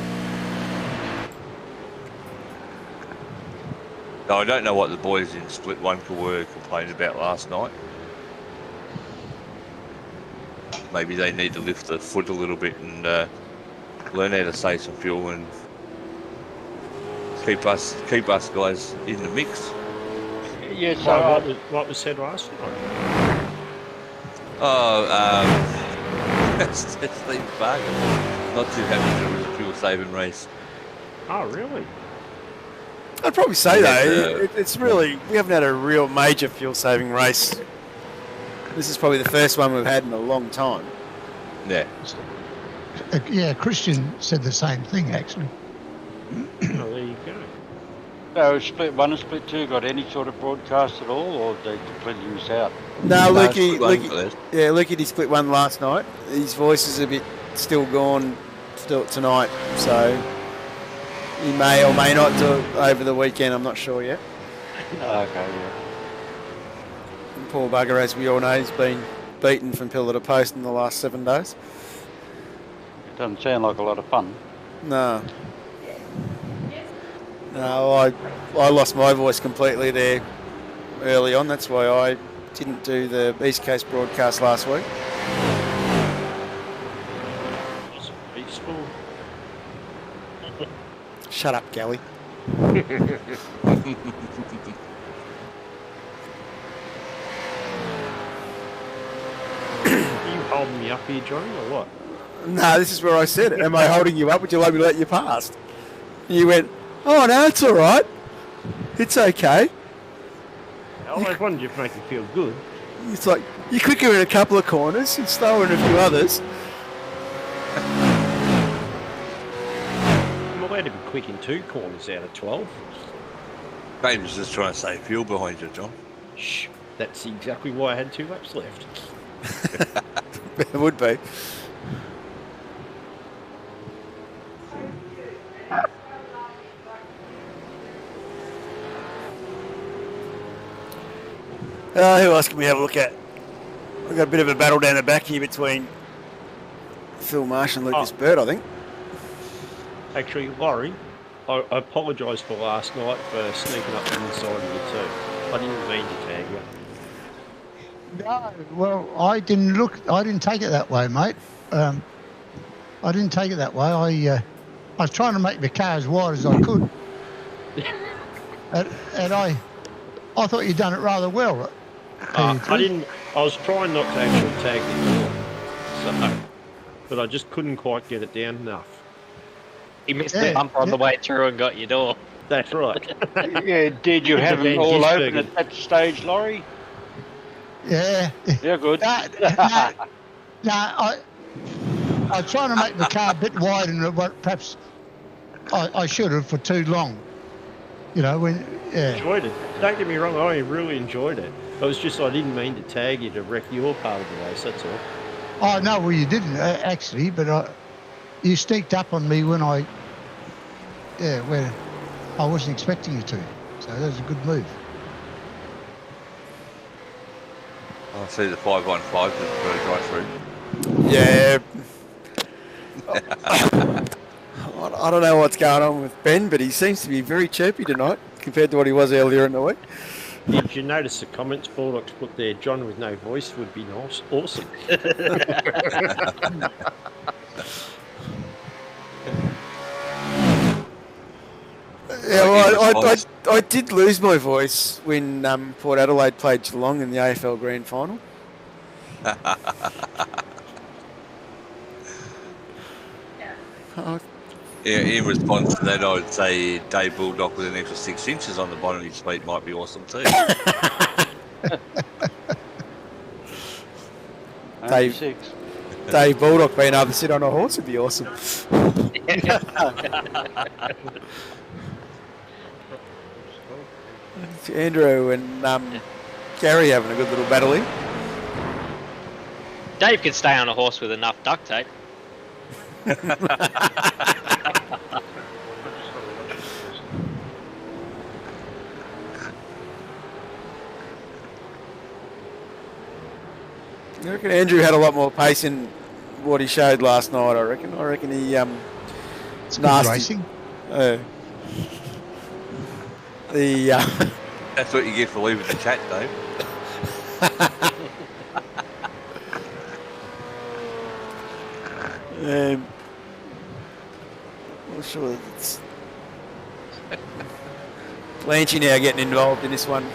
No, I don't know what the boys in Split 1 were complaining about last night. Maybe they need to lift the foot a little bit and learn how to save some fuel and keep us guys in the mix. Yeah, so what was said last night? Steve Bargain not too happy with the fuel saving race. Oh, really? I'd probably say though, it's really, we haven't had a real major fuel saving race. This is probably the first one we've had in a long time. Yeah. Yeah, Christian said the same thing actually. Oh, there you go. So Split 1 and Split 2 got any sort of broadcast at all, or they completely miss out? No, Lukey did Split 1 last night. His voice is a bit still gone tonight, so he may or may not do it over the weekend. I'm not sure yet. Okay, yeah. And poor bugger, as we all know, he's been beaten from pillar to post in the last 7 days. It doesn't sound like a lot of fun. No. No, I lost my voice completely there early on. That's why I didn't do the East Coast broadcast last week. Peaceful. Shut up, Gally. Are you holding me up here, Johnny, or what? No, this is where I said it. Am I holding you up? Would you like me to let you past? And you went, oh no, it's all right. It's okay. I always wanted you to make me feel good. It's like, you're quicker in a couple of corners and slower in a few others. I'm allowed to be quick in 2 corners out of 12. Dave's just trying to save fuel behind you, John. Shh. That's exactly why I had 2 laps left. It would be. Who else can we have a look at? We've got a bit of a battle down the back here between Phil Marsh and Lucas Bird, I think. Actually, Laurie, I apologise for last night for sneaking up the inside of you too. I didn't mean to tag you. No, well, I didn't take it that way, mate. I didn't take it that way. I was trying to make the car as wide as I could. and I thought you'd done it rather well. I didn't. I was trying not to actually tag the door, so, but I just couldn't quite get it down enough. He missed the bumper on the way through and got your door. That's right. Yeah, did you have them all open at that stage, Laurie? Yeah. You're good. No, I was trying to make the car a bit wider than what perhaps I should have for too long. You know, Enjoyed it. Don't get me wrong, I really enjoyed it. It was just I didn't mean to tag you to wreck your part of the race, that's all. Oh, no, well, you didn't, actually, but you sneaked up on me when I wasn't expecting you to. So that was a good move. I see the 515 just for a drive through. Yeah. I don't know what's going on with Ben, but he seems to be very chirpy tonight compared to what he was earlier in the week. Did you notice the comments Bulldogs put there? John with no voice would be nice. Awesome. Yeah, well, I did lose my voice when Port Adelaide played Geelong in the AFL Grand Final. In response to that, I would say Dave Bulldog with an extra 6 inches on the bottom of his feet might be awesome too. Dave Bulldog being able to sit on a horse would be awesome. Andrew and Gary having a good little battle in. Dave could stay on a horse with enough duct tape. I reckon Andrew had a lot more pace in what he showed last night. I reckon he it's nasty. Racing. That's what you get for leaving the chat, Dave. I'm sure it's Blanchy now getting involved in this one.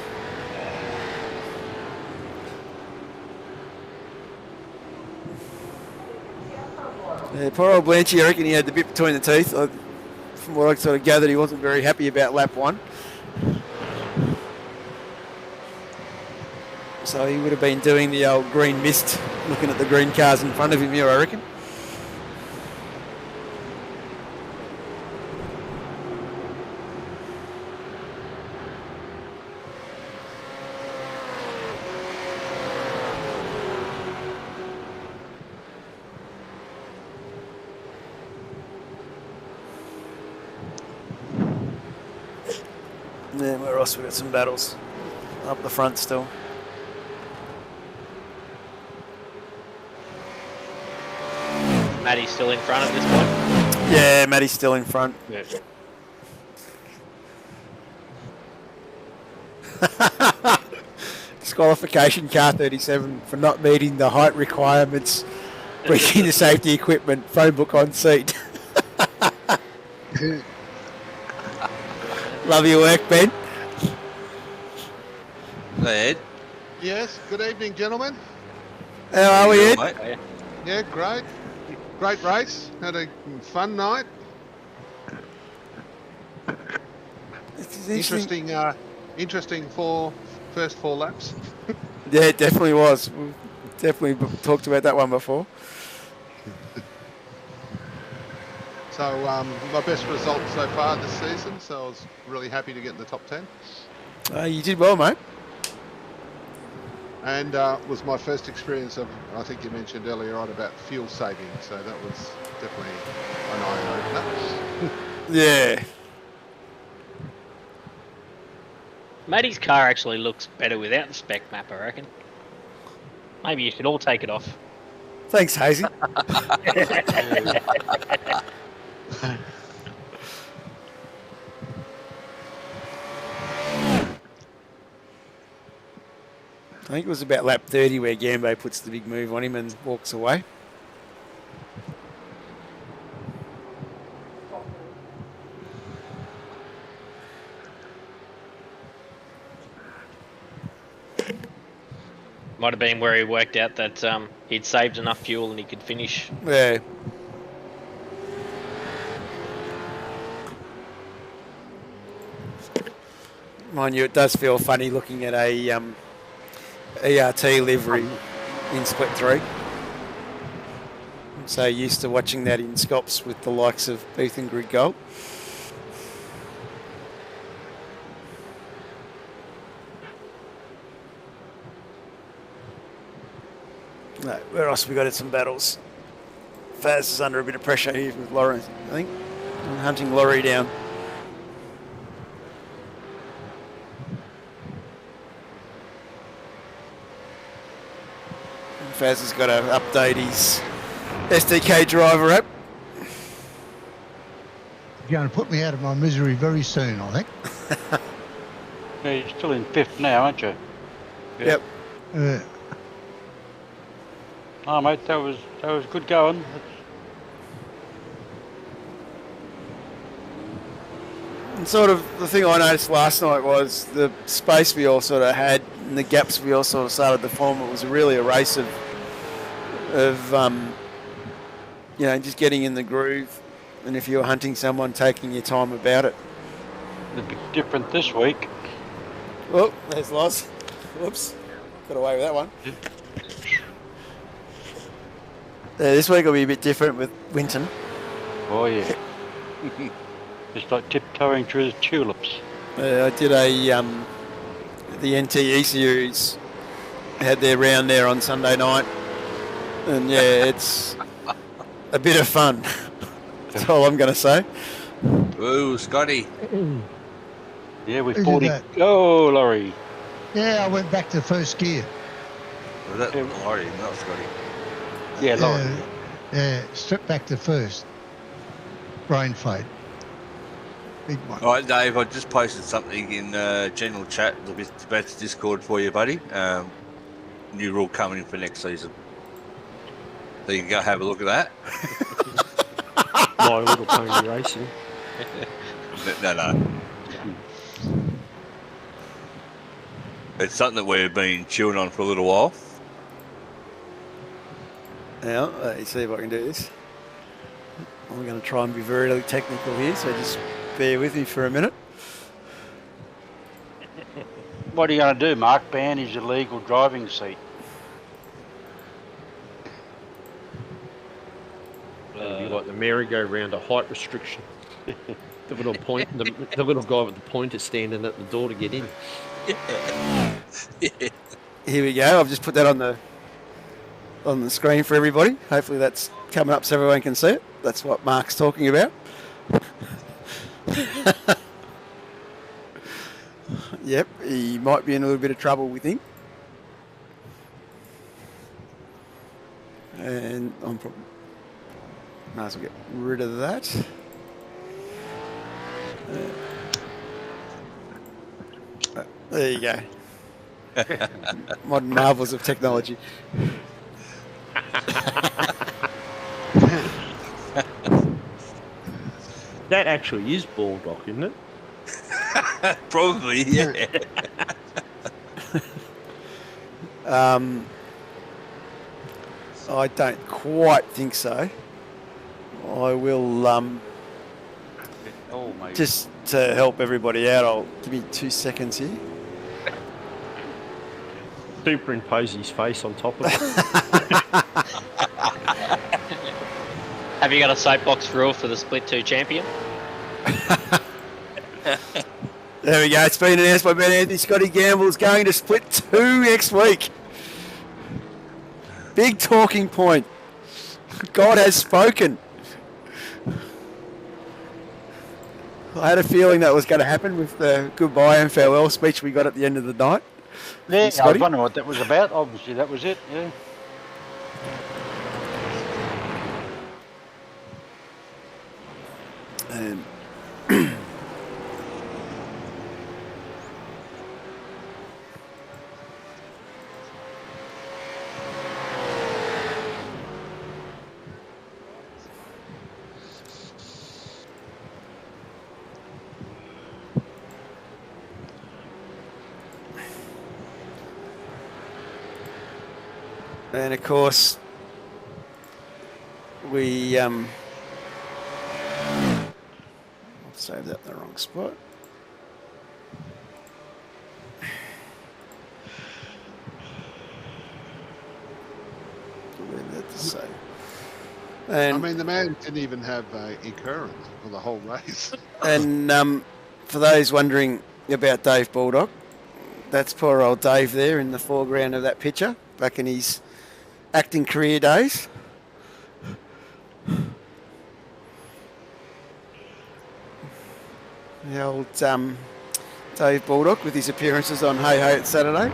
Yeah, poor old Blanchy, I reckon he had the bit between the teeth. From what I sort of gathered, he wasn't very happy about lap 1. So he would have been doing the old green mist, looking at the green cars in front of him here, I reckon. Yeah, where else? We've got some battles up the front still. Matty's still in front at this point? Yeah, Matty's still in front. Yeah. Disqualification car 37 for not meeting the height requirements, breaching the safety equipment, phone book on seat. Love your work, Ben. Ed. Yes, good evening, gentlemen. How are we, Ed? Yeah, great. Great race. Had a fun night. Interesting first four laps. Yeah, it definitely was. We've definitely talked about that one before. So my best result so far this season, so I was really happy to get in the top 10. You did well, mate. And was my first experience of, I think you mentioned earlier on about fuel saving, so that was definitely an eye-opener. Yeah. Matty's car actually looks better without the spec map, I reckon. Maybe you should all take it off. Thanks, Hazy. I think it was about lap 30 where Gambo puts the big move on him and walks away. Might have been where he worked out that he'd saved enough fuel and he could finish. Yeah. Mind you, it does feel funny looking at a ERT livery in Split 3. I'm so used to watching that in Scops with the likes of Ethan Grid Gold. No, where else have we got in some battles? Faz is under a bit of pressure here with Lawrence, I think. Hunting Laurie down. And Faz has got to update his SDK driver app. You're going to put me out of my misery very soon, I think. Yeah, you're still in 5th now, aren't you? Yep. Oh, mate, that was good going. And sort of the thing I noticed last night was the space we all sort of had and the gaps we all sort of started to form. It was really a race of just getting in the groove. And if you were hunting someone, taking your time about it. A bit different this week. Oh, there's Loz. Whoops. Got away with that one. This week will be a bit different with Winton. Oh, yeah. It's like tiptoeing through the tulips. I did the NTE series. Had their round there on Sunday night. And yeah, it's a bit of fun. That's all I'm going to say. Ooh, Scotty. Yeah, with 40. Oh, Laurie. Yeah, I went back to first gear. Was that Laurie, not Scotty? Yeah, Laurie. Yeah, stripped back to first. Brain fade. Big one. All right, Dave, I just posted something in general chat about the Discord for you, buddy. New rule coming in for next season. So you can go have a look at that. My Little Pony Racing. No. It's something that we've been chewing on for a little while. Now, let's see if I can do this. I'm going to try and be very technical here, so just bear with me for a minute. What are you going to do, Mark? Ban his illegal driving seat. That'd be like the merry-go-round, a height restriction. The little point, the little guy with the pointer standing at the door to get in. Here we go. I've just put that on the screen for everybody. Hopefully that's coming up so everyone can see it. That's what Mark's talking about. Yep, he might be in a little bit of trouble with him. And I'm probably might as well get rid of that. There you go. Modern marvels of technology. That actually is Baldock, isn't it? Probably, yeah. I don't quite think so. I will just to help everybody out. I'll give me 2 seconds here. Superimpose his face on top of it. Have you got a soapbox rule for the Split 2 champion? There we go. It's been announced by Ben Anthony. Scotty Gamble is going to Split 2 next week. Big talking point. God has spoken. I had a feeling that was going to happen with the goodbye and farewell speech we got at the end of the night. Yeah, I was wondering what that was about. Obviously, that was it, yeah. And of course, we I'll save that in the wrong spot. So, I mean, the man didn't even have occurrence for the whole race. And for those wondering about Dave Baldock, that's poor old Dave there in the foreground of that picture, back in his acting career days. The old Dave Baldock with his appearances on Hey Hey It's Saturday.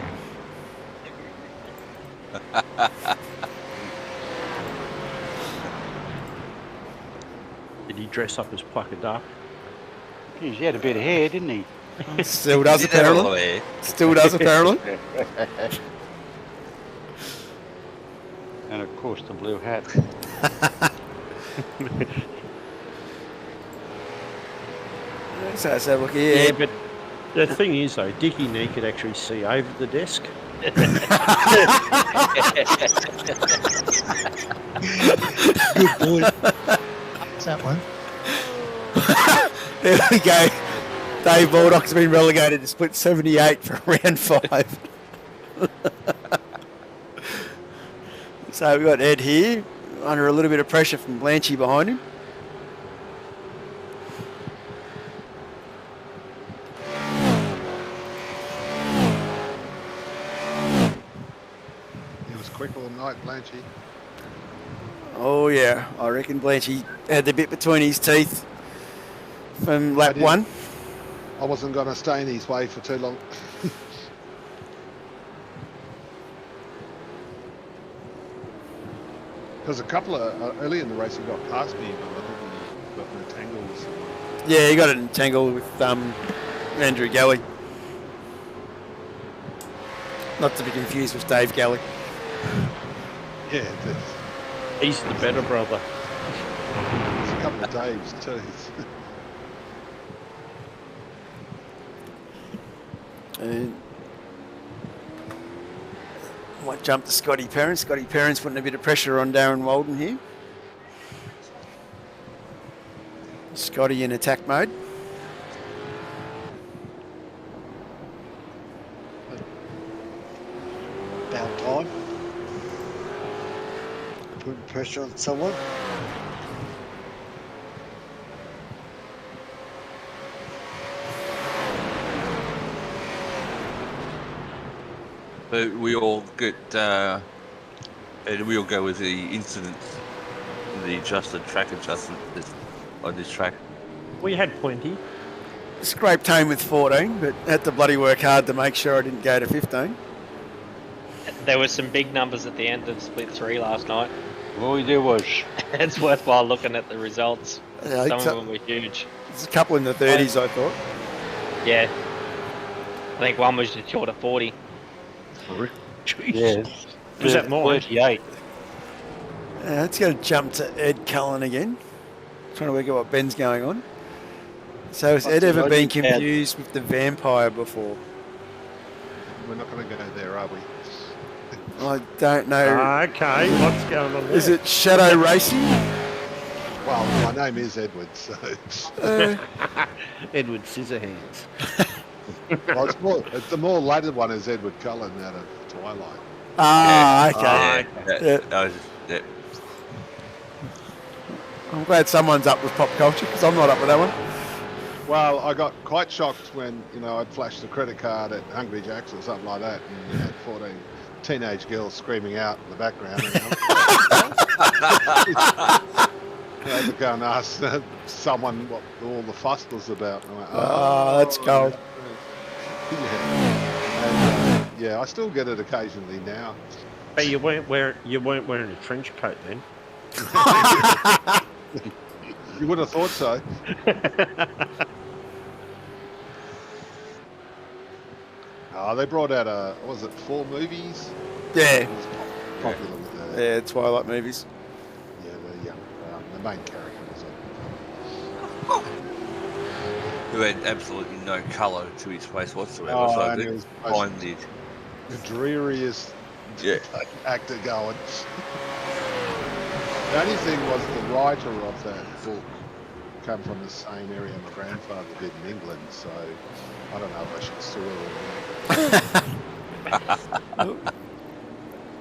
Did he dress up as Plucker Duck? Geez, he had a bit of hair, didn't he? Still does, apparently. Still does, apparently. And of course the blue hat. So let's have a look here. Yeah, but the thing is, though, Dickie Nee could actually see over the desk. Good boy. What's that one? There we go. Dave Baldock's been relegated to split 78 for round 5. So we've got Ed here, under a little bit of pressure from Blanchy behind him. He was quick all night, Blanchy. Oh yeah, I reckon Blanchy had the bit between his teeth from lap 1. I wasn't going to stay in his way for too long. Because a couple of early in the race he got past me, but I think he got entangled with someone. Yeah, he got entangled with Andrew Galley. Not to be confused with Dave Galley. Yeah, it is. He's the better brother. There's a couple of Daves too. And might jump to Scotty Perrins. Scotty Perrins putting a bit of pressure on Darren Walden here. Scotty in attack mode. About time. Putting pressure on someone. But we all get, and we all go with the incidents, the adjusted track adjustment on this track. We had plenty. Scraped home with 14, but had to bloody work hard to make sure I didn't go to 15. There were some big numbers at the end of Split 3 last night. All there was. It's worthwhile looking at the results. Yeah, Some of them were huge. There's a couple in the 30s, I thought. Yeah. I think one was just short of 40. Yeah. Was that mine? 38. Let's go jump to Ed Cullen again. Trying to work out what Ben's going on. So has Ed ever been confused with the vampire before? We're not going to go there, are we? I don't know. Okay, what's going on there? Is it Shadow Racing? Well, my name is Edward, so... Edward Scissorhands. Well, it's the more later one is Edward Cullen out of Twilight. Ah, okay. Yeah. I'm glad someone's up with pop culture, because I'm not up with that one. Well, I got quite shocked when, I'd flashed the credit card at Hungry Jack's or something like that, and you had 14 teenage girls screaming out in the background. I had to go and ask someone what all the fuss was about. And I went, that's cold. And, I still get it occasionally now. But you weren't wearing a trench coat then. You would have thought so. They brought out was it 4 movies? Yeah. It was popular with the... Yeah, Twilight movies. Yeah, the main character was Who had absolutely no colour to his face whatsoever. Oh, so and it was the dreariest actor going. The only thing was the writer of that book came from the same area my grandfather did in England, so I don't know if I should sue her or not.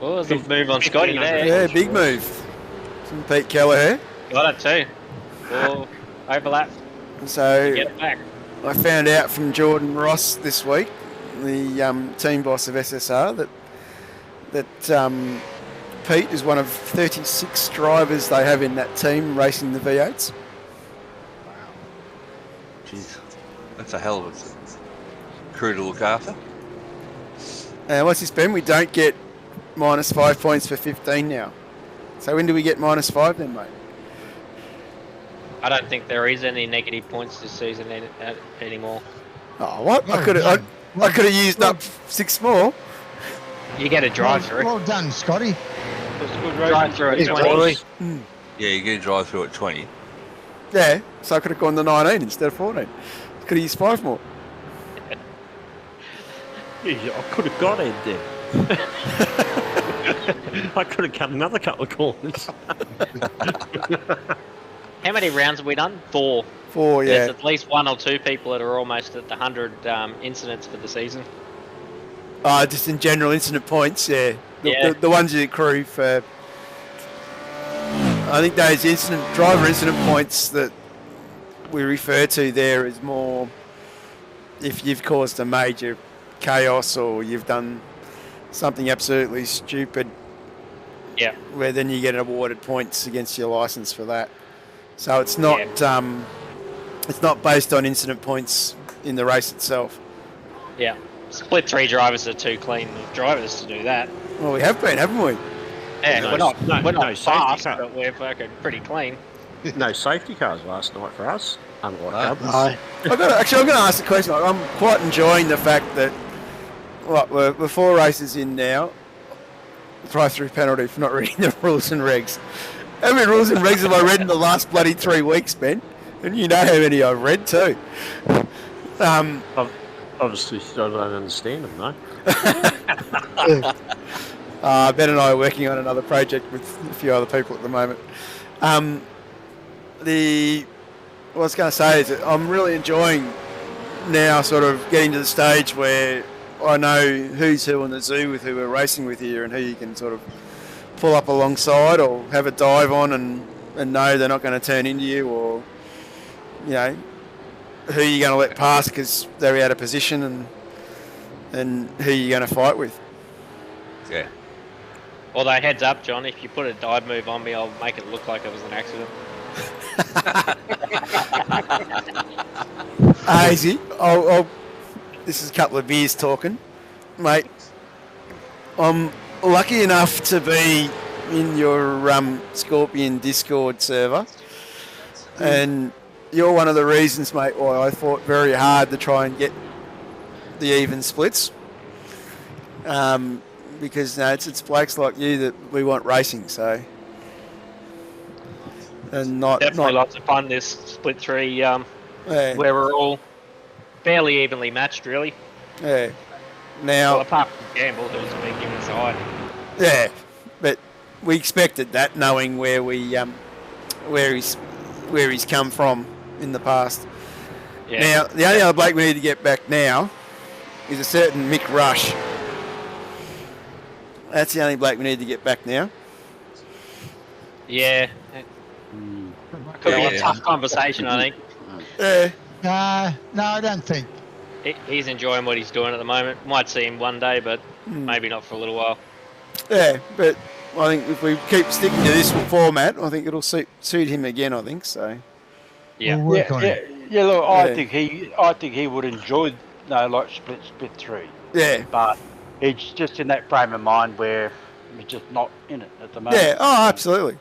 Well, there's a move on Scotty there. Yeah, big move from Pete Kelleher. Got it too. Or overlap. So Get it back. I found out from Jordan Ross this week, the team boss of SSR, that Pete is one of 36 drivers they have in that team racing the V8s. Jeez, that's a hell of a crew to look after. And what's this, Ben? We don't get -5 points for 15 now. So when do we get -5 then, mate? I don't think there is any negative points this season anymore. Oh, what? I could have used up 6 more. You get a drive through. Well done, Scotty. Drive through at 20. Yeah, you get a drive through at 20. Yeah, so I could have gone to 19 instead of 14. Could have used 5 more. Yeah, I could have got Ed there. I could have cut another couple of corners. How many rounds have we done? 4. 4, yeah. There's at least 1 or 2 people that are almost at the 100 incidents for the season. Just in general incident points, yeah. The ones you accrue for... I think those driver incident points that we refer to there is more if you've caused a major chaos or you've done something absolutely stupid. Yeah. Where then you get awarded points against your license for that. So it's not it's not based on incident points in the race itself. Yeah. Split 3 drivers are too clean drivers to do that. Well, we have been, haven't we? Yeah, we're not no fast, safety car. but we're fucking pretty clean. No safety cars last night for us, unlike others. Aye. I'm going to ask a question. I'm quite enjoying the fact that we're 4 races in now. Drive-through penalty for not reading the rules and regs. How many rules and regs have I read in the last bloody 3 weeks, Ben? And you know how many I've read too. Obviously, I don't understand them, though. Ben and I are working on another project with a few other people at the moment. What I was going to say is that I'm really enjoying now sort of getting to the stage where I know who's who in the zoo with who we're racing with here and who you can sort of pull up alongside or have a dive on and know they're not going to turn into you, or, you know, who you're going to let pass because they're out of position and who you're going to fight with. Yeah. Although, heads up, John, if you put a dive move on me, I'll make it look like it was an accident. Easy. This is a couple of beers talking. Mate, I'm lucky enough to be in your Scorpion Discord server, and you're one of the reasons, mate, why I fought very hard to try and get the even splits. Because it's blokes like you that we want racing, so and definitely lots of fun this split 3, where we're all fairly evenly matched, really. Yeah. Now, well, apart from Gamble, who's been given a side. Yeah, but we expected that, knowing where he's come from in the past. Yeah. Now, the only other bloke we need to get back now is a certain Mick Rush. That's the only bloke we need to get back now. Yeah. Could be a tough conversation, I think. Yeah. No, I don't think. He's enjoying what he's doing at the moment. Might see him one day, but maybe not for a little while. Yeah, but I think if we keep sticking to this format, I think it'll suit him again. I think so. Yeah. We'll work on it. Yeah. Look, I think he would enjoy like split 3. Yeah. But he's just in that frame of mind where he's just not in it at the moment. Yeah. Oh, absolutely,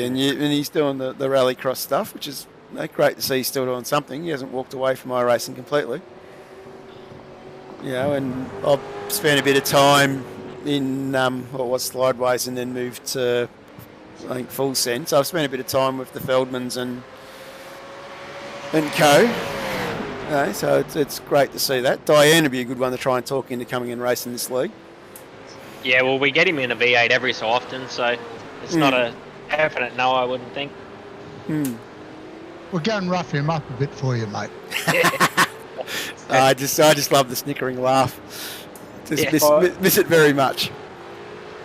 and he's doing the rallycross stuff, which is great to see. He's still doing something. He hasn't walked away from iRacing completely. You know, and I've spent a bit of time in what was Slideways and then moved to, I think, Full Send. So I've spent a bit of time with the Feldmans and co. You know, so it's great to see that. Diane would be a good one to try and talk into coming and racing this league. Yeah, well, we get him in a V8 every so often, so it's not a definite no, I wouldn't think. We'll go and rough him up a bit for you, mate. I just love the snickering laugh. Miss it very much.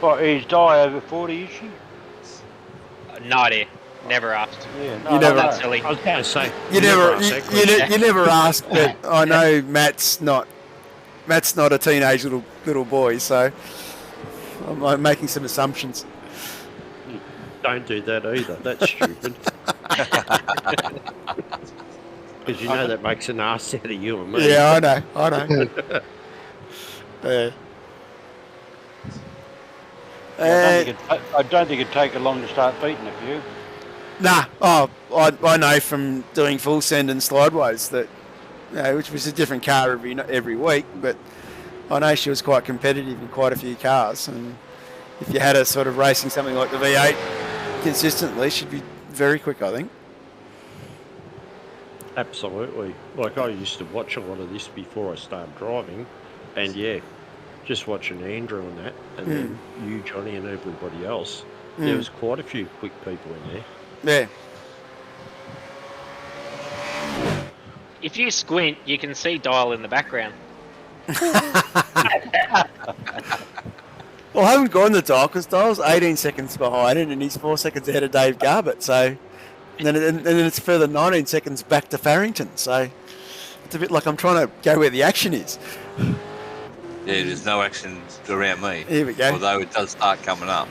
What, is Di over 40, is she? No idea. Never asked. Yeah, You never- That's silly. I was going to say, You never ask, but I know Matt's not a teenage little boy, so I'm making some assumptions. Don't do that either. That's stupid. Because you know that makes an ass out of you and me. Yeah, I know. Yeah. I don't think it'd take her long to start beating a few. Nah. Oh, I know from doing full send and slideways that, which was a different car every week, but I know she was quite competitive in quite a few cars, and if you had her sort of racing something like the V8 consistently, she'd be very quick, I think. Absolutely. Like, I used to watch a lot of this before I started driving, and yeah, just watching Andrew and that, and then you, Johnny, and everybody else, there was quite a few quick people in there. Yeah. If you squint, you can see Dial in the background. Well, I haven't gone the Dial because Dial's 18 seconds behind and he's 4 seconds ahead of Dave Garbutt. So, and then it's further 19 seconds back to Farrington. So, it's a bit like I'm trying to go where the action is. Yeah, there's no action around me. Here we go. Although it does start coming up.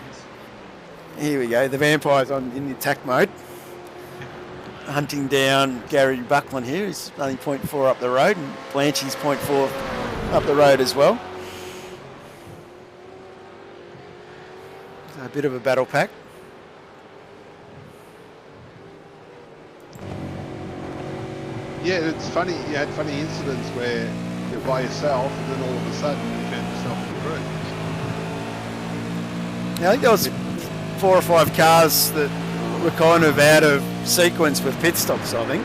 Here we go. The Vampire's in the attack mode. Hunting down Gary Buckland here. He's only 0.4 up the road, and Blanchie's 0.4 up the road as well. So a bit of a battle pack. Yeah, it's funny. You had funny incidents where you're by yourself, and then all of a sudden you found yourself in the group. Yeah, I think there was 4 or 5 cars that were kind of out of sequence with pit stops, I think.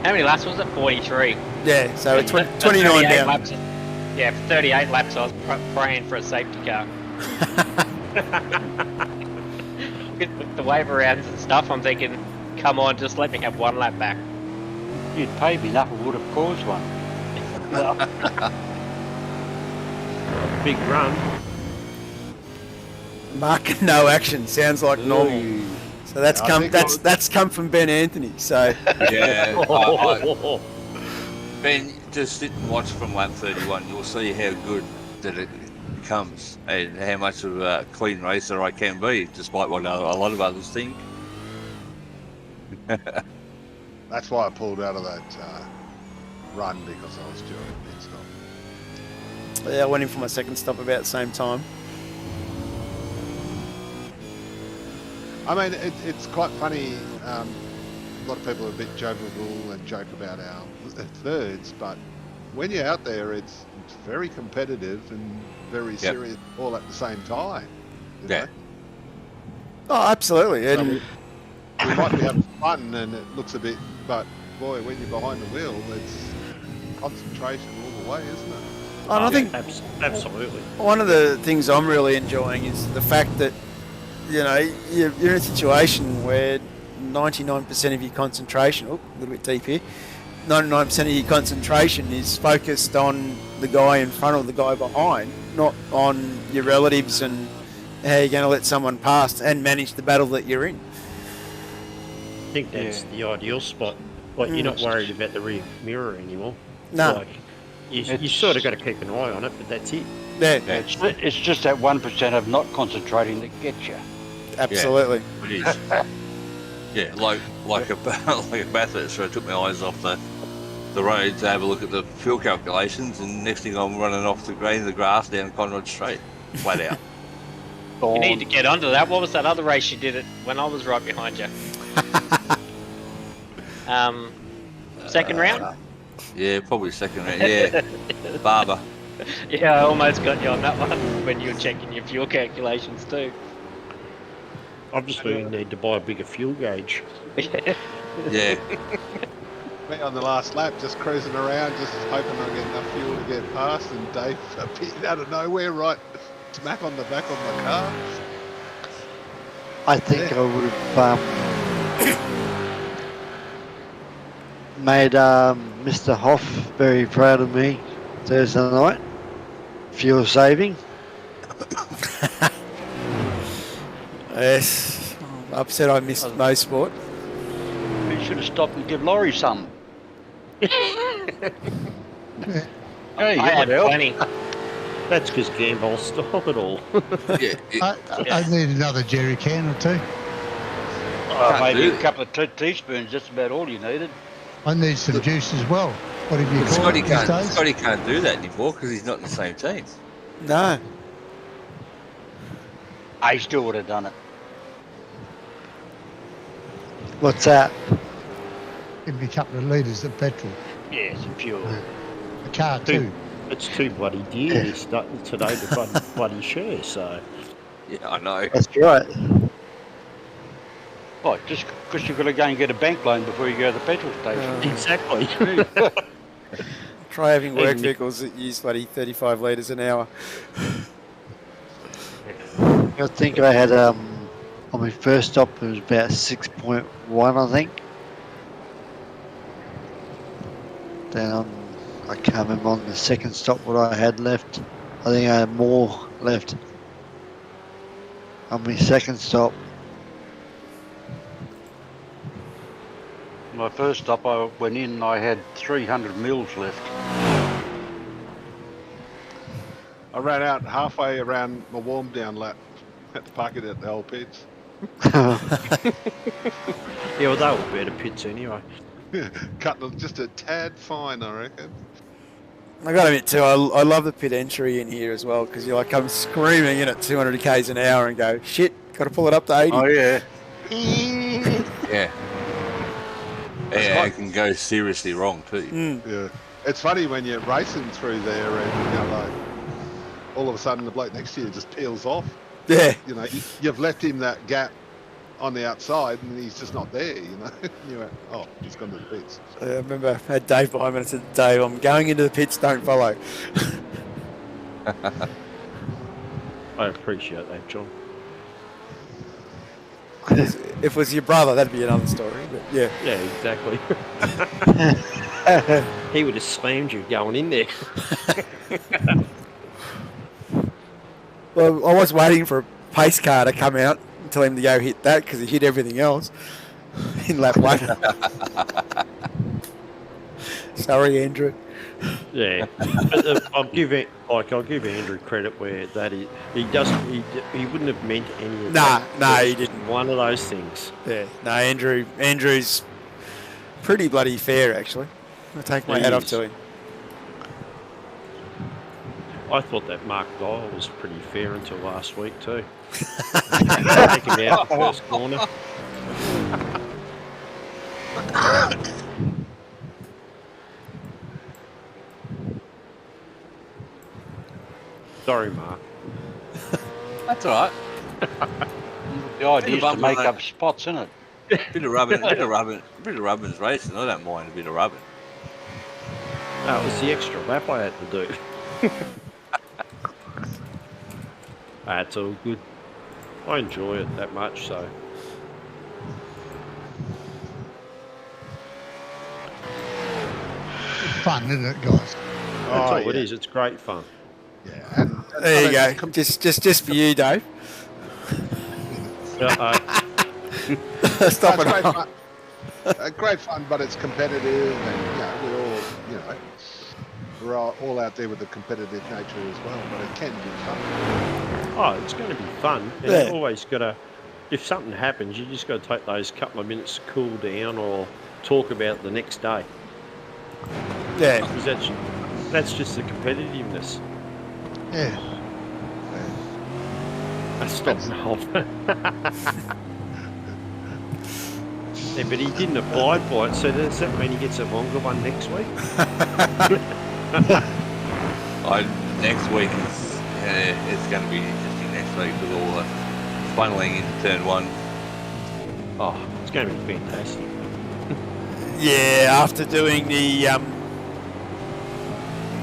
How many laps was it? 43. Yeah, so it's 29 down. Laps, yeah, for 38 laps I was praying for a safety car. With the wave arounds and stuff, I'm thinking, come on, just let me have 1 lap back. You'd paid me enough, it would have caused one. Big run. Mark no action sounds like normal. So that's come from Ben Anthony. So yeah, Ben, just sit and watch from lap 31. You'll see how good that it becomes and how much of a clean racer I can be, despite what a lot of others think. That's why I pulled out of that run, because I was due a pit stop. yeah, I went in for my second stop about the same time. I mean, it's quite funny. A lot of people are a bit jovial and joke about our thirds, but when you're out there, it's very competitive and very serious all at the same time. You know? Oh, absolutely. So we might be having fun and it looks a bit, but boy, when you're behind the wheel, it's concentration all the way, isn't it? And I think absolutely. One of the things I'm really enjoying is the fact that, you're in a situation where 99% of your concentration, a little bit deep here, 99% of your concentration is focused on the guy in front or the guy behind, not on your relatives and how you're going to let someone pass and manage the battle that you're in. I think that's the ideal spot. Like, you're not worried about the rear mirror anymore. No. Like, you sort of got to keep an eye on it, but that's it. Yeah. It's just that 1% of not concentrating that gets you. Absolutely. Yeah, it is. Yeah, like a Bathurst, so I took my eyes off the road to have a look at the fuel calculations, and next thing I'm running off the grain of the grass down Conrad Straight, flat out. You need to get onto that. What was that other race you did it when I was right behind you? Second round? Yeah, probably second round. Yeah, Barber. Yeah, I almost got you on that one when you were checking your fuel calculations too. Obviously, you need to buy a bigger fuel gauge. Yeah. Me on the last lap, just cruising around, just hoping I'll get enough fuel to get past, and Dave appeared out of nowhere, right smack on the back of my car. I think I would have made Mr. Hoff very proud of me Thursday night. Fuel saving. Yes. I'm upset I missed motorsport. You should have stopped and give Laurie some. Yeah. Hey, I had you help. plenty. That's because Gamble stop it all. I need another jerry can or two. Oh, maybe a couple of teaspoons, that's about all you needed. I need some juice as well. Whatever you But call Scotty it these can't. days. Scotty can't do that anymore because he's not in the same team. No. I still would have done it. What's that? Give me a couple of litres of petrol. Yeah, some fuel. A car too. It's too bloody dear today to bloody share, so... Yeah, I know. That's right. Oh, just because you've got to go and get a bank loan before you go to the petrol station. Exactly. Try having work vehicles that use bloody 35 litres an hour. I think I had on my first stop it was about 6.1, I think. Then I can't remember on the second stop what I had left. I think I had more left on my second stop. My first stop, I went in and I had 300 mils left. I ran out halfway around my warm down lap. Had to park it at the old pits. Yeah, well, they were better pits anyway. Cut just a tad fine, I reckon. I got to admit too, I love the pit entry in here as well because you like come screaming in at 200 k's an hour and go shit, got to pull it up to 80. Oh yeah. Yeah. Yeah, it can go seriously wrong too. Yeah, it's funny when you're racing through there and you know, like all of a sudden the bloke next to you just peels off. Yeah. You know, you've left him that gap on the outside and he's just not there. You know, you went, oh, he's gone to the pits. I remember I had Dave behind me and I said, Dave, I'm going into the pits, don't follow. I appreciate that, John. If it was your brother, that'd be another story. But yeah. Yeah, exactly. He would have slammed you going in there. Well, I was waiting for a pace car to come out and tell him to go hit that because he hit everything else in lap one. Sorry, Andrew. Yeah, but, I'll give Andrew credit where that he wouldn't have meant any of that. Nah, he didn't. One of those things. Yeah, no, Andrew's pretty bloody fair actually. I take my hat off to him. I thought that Mark Dial was pretty fair until last week too. Take him out the first corner. Sorry, Mark. That's all right. The idea is to make up spots, isn't it? Bit of rubbing's racing. I don't mind a bit of rubbing. That was the extra lap I had to do. That's all good. I enjoy it that much, so. It's fun, isn't it, guys? That's all it is. It's great fun. Yeah. And there you go. Just for you, Dave. Stop it. Great fun. Great fun, but it's competitive, and we're all out there with the competitive nature as well. But it can be fun. Oh, it's going to be fun. And Yeah. you always got to, if something happens, you just got to take those couple of minutes to cool down or talk about the next day. Yeah. Because that's just the competitiveness. Yeah. Stop. Yeah, but he didn't abide by it, so does that mean he gets a longer one next week? Next week it's going to be interesting next week with all the funneling into turn one. Oh, it's going to be fantastic. Yeah, after doing the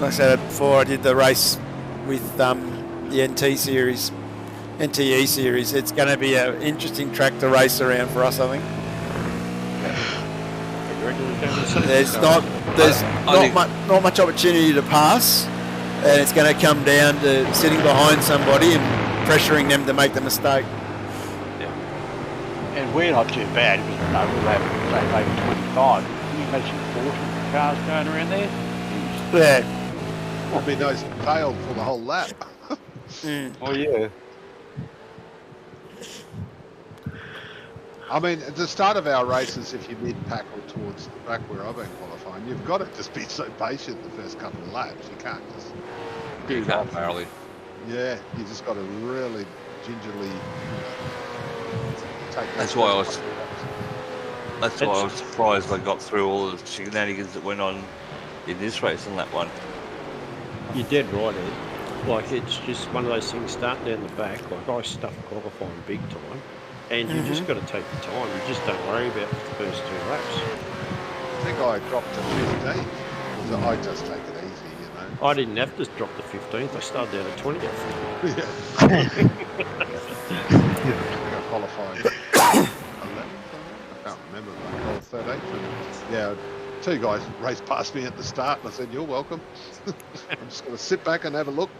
like I said before, I did the race with the NTE series. It's going to be an interesting track to race around for us, I think. There's not much opportunity to pass, and it's going to come down to sitting behind somebody and pressuring them to make the mistake. And we're not too bad because we'll have say maybe 25. Can you imagine 40 cars going around there? Yeah. I'd be nice and tailed for the whole lap. Oh yeah. I mean, at the start of our races, if you're mid-pack or towards the back where I've been qualifying, you've got to just be so patient the first couple of laps. You can't just You can't barely. Yeah, you just got to really gingerly take. That's why I was surprised I got through all the shenanigans that went on in this race and that one. You're dead right, Ed. Like, it's just one of those things starting down the back. Like, I stuffed qualifying big time. And you just got to take your time. You just don't worry about the first 2 laps. I think I dropped to 15. So I just take it easy, you know. I didn't have to drop to 15th. I started out at 20th. Yeah. I qualified 11th, I can't remember. Or 13th. Yeah, 2 guys raced past me at the start and I said, "You're welcome." I'm just going to sit back and have a look.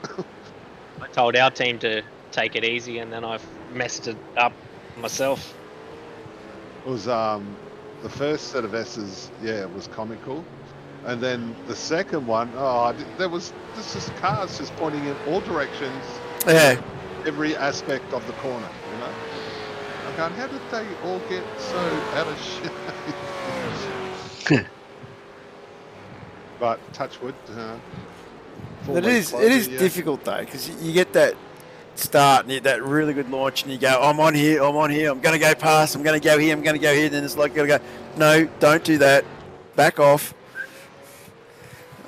I told our team to take it easy, and then I've messed it up myself. It was the first set of S's, yeah, it was comical. And then the second one, there was just cars just pointing in all directions. Yeah. Every aspect of the corner, you know. I'm going, how did they all get so out of shape? But touch wood. It is difficult though, because you get that start and you get that really good launch and you go, I'm on here, I'm going to go past, I'm going to go here, and then it's like, got to go, no, don't do that, back off.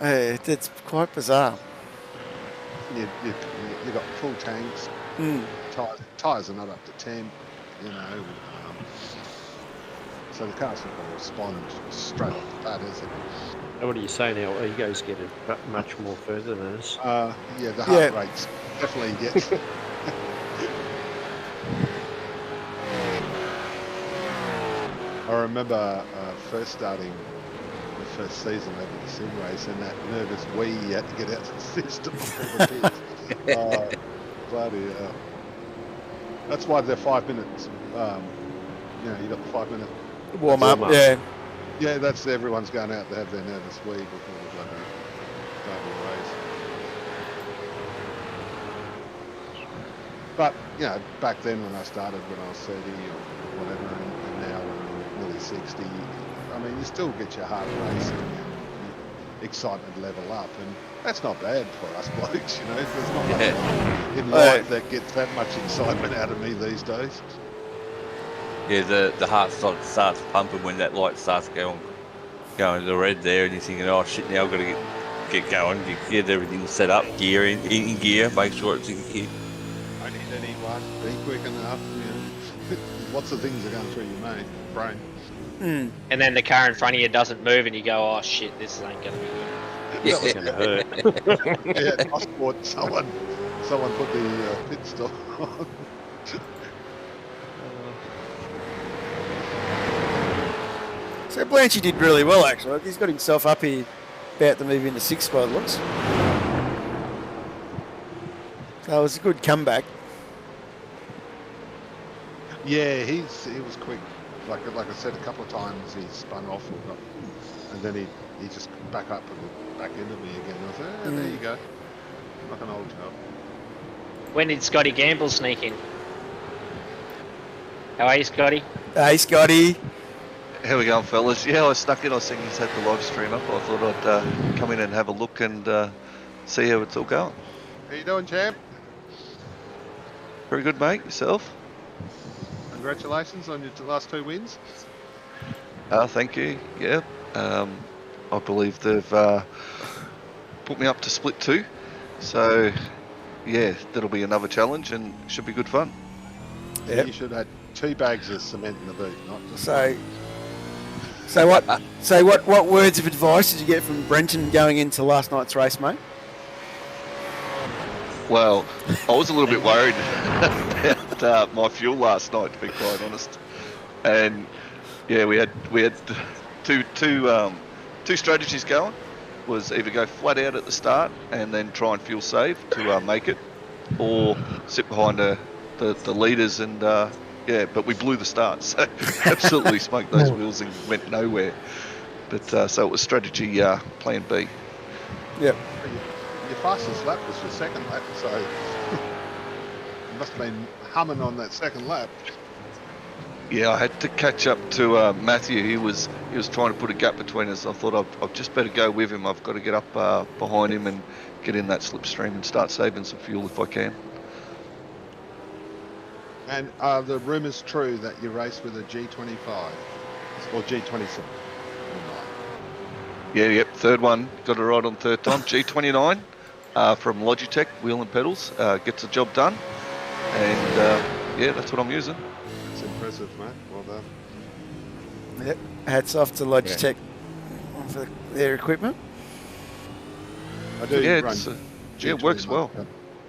It's quite bizarre. You got full tanks, tyres are not up to 10, you know, so the car's not going to respond straight off the bat, is it? And what are you saying, our egos get much more further than us? Yeah, the heart rates definitely get. I remember first starting the first season over the sim race and that nervous wee you had to get out of the system before the pits. Bloody hell. That's why they're 5 minutes. You got the 5 minute warm up. Yeah. Yeah, that's everyone's going out to have their nervous wee before the bloody race. But, you know, back then when I started, when I was 30 or whatever, and now when I'm nearly 60, I mean, you still get your heart racing and your excitement level up, and that's not bad for us blokes, you know. There's not much in life that gets that much excitement out of me these days. Yeah, the heart starts pumping when that light starts going to the red there, and you're thinking, oh shit, now I've got to get going, get everything set up, gear in gear, make sure it's in gear. I need anyone, be quick enough, you know. Lots of things are going through your brain. And then the car in front of you doesn't move, and you go, "Oh shit, this ain't gonna be good." This is gonna hurt. Yeah, I thought someone put the pit stop on. So Blanchy did really well, actually. He's got himself up here about to move into 6th spot, looks. So it was a good comeback. Yeah, he was quick. Like I said, a couple of times he spun off and then he just back up and back into me again. I was like, there you go. Like an old job. When did Scotty Gamble sneak in? How are you, Scotty? Hey, Scotty. How we going, fellas? Yeah, I snuck in. I was thinking you had the live stream up. I thought I'd come in and have a look and see how it's all going. How you doing, champ? Very good, mate. Yourself? Congratulations on your last 2 wins. Thank you. Yeah. I believe they've put me up to split 2. So, yeah, that'll be another challenge and should be good fun. Yeah, you should have had 2 bags of cement in the boot, not just what words of advice did you get from Brenton going into last night's race, mate? Well, I was a little bit worried about my fuel last night, to be quite honest. And yeah, we had two strategies going. was either go flat out at the start and then try and fuel save to make it, or sit behind the leaders and but we blew the start, so absolutely smoked those wheels and went nowhere. But so it was strategy plan B. Yep. Your fastest lap was your second lap, so you must have been humming on that second lap. Yeah, I had to catch up to Matthew. He was trying to put a gap between us. I thought I've just better go with him. I've got to get up behind him and get in that slipstream and start saving some fuel if I can. And are the rumours true that you race with a G25 or G27? Yep, third one, got it right on third time. G29 from Logitech, wheel and pedals, gets the job done. And that's what I'm using. It's impressive, mate. Well done. Yep. Hats off to Logitech for their equipment. I do run it works well.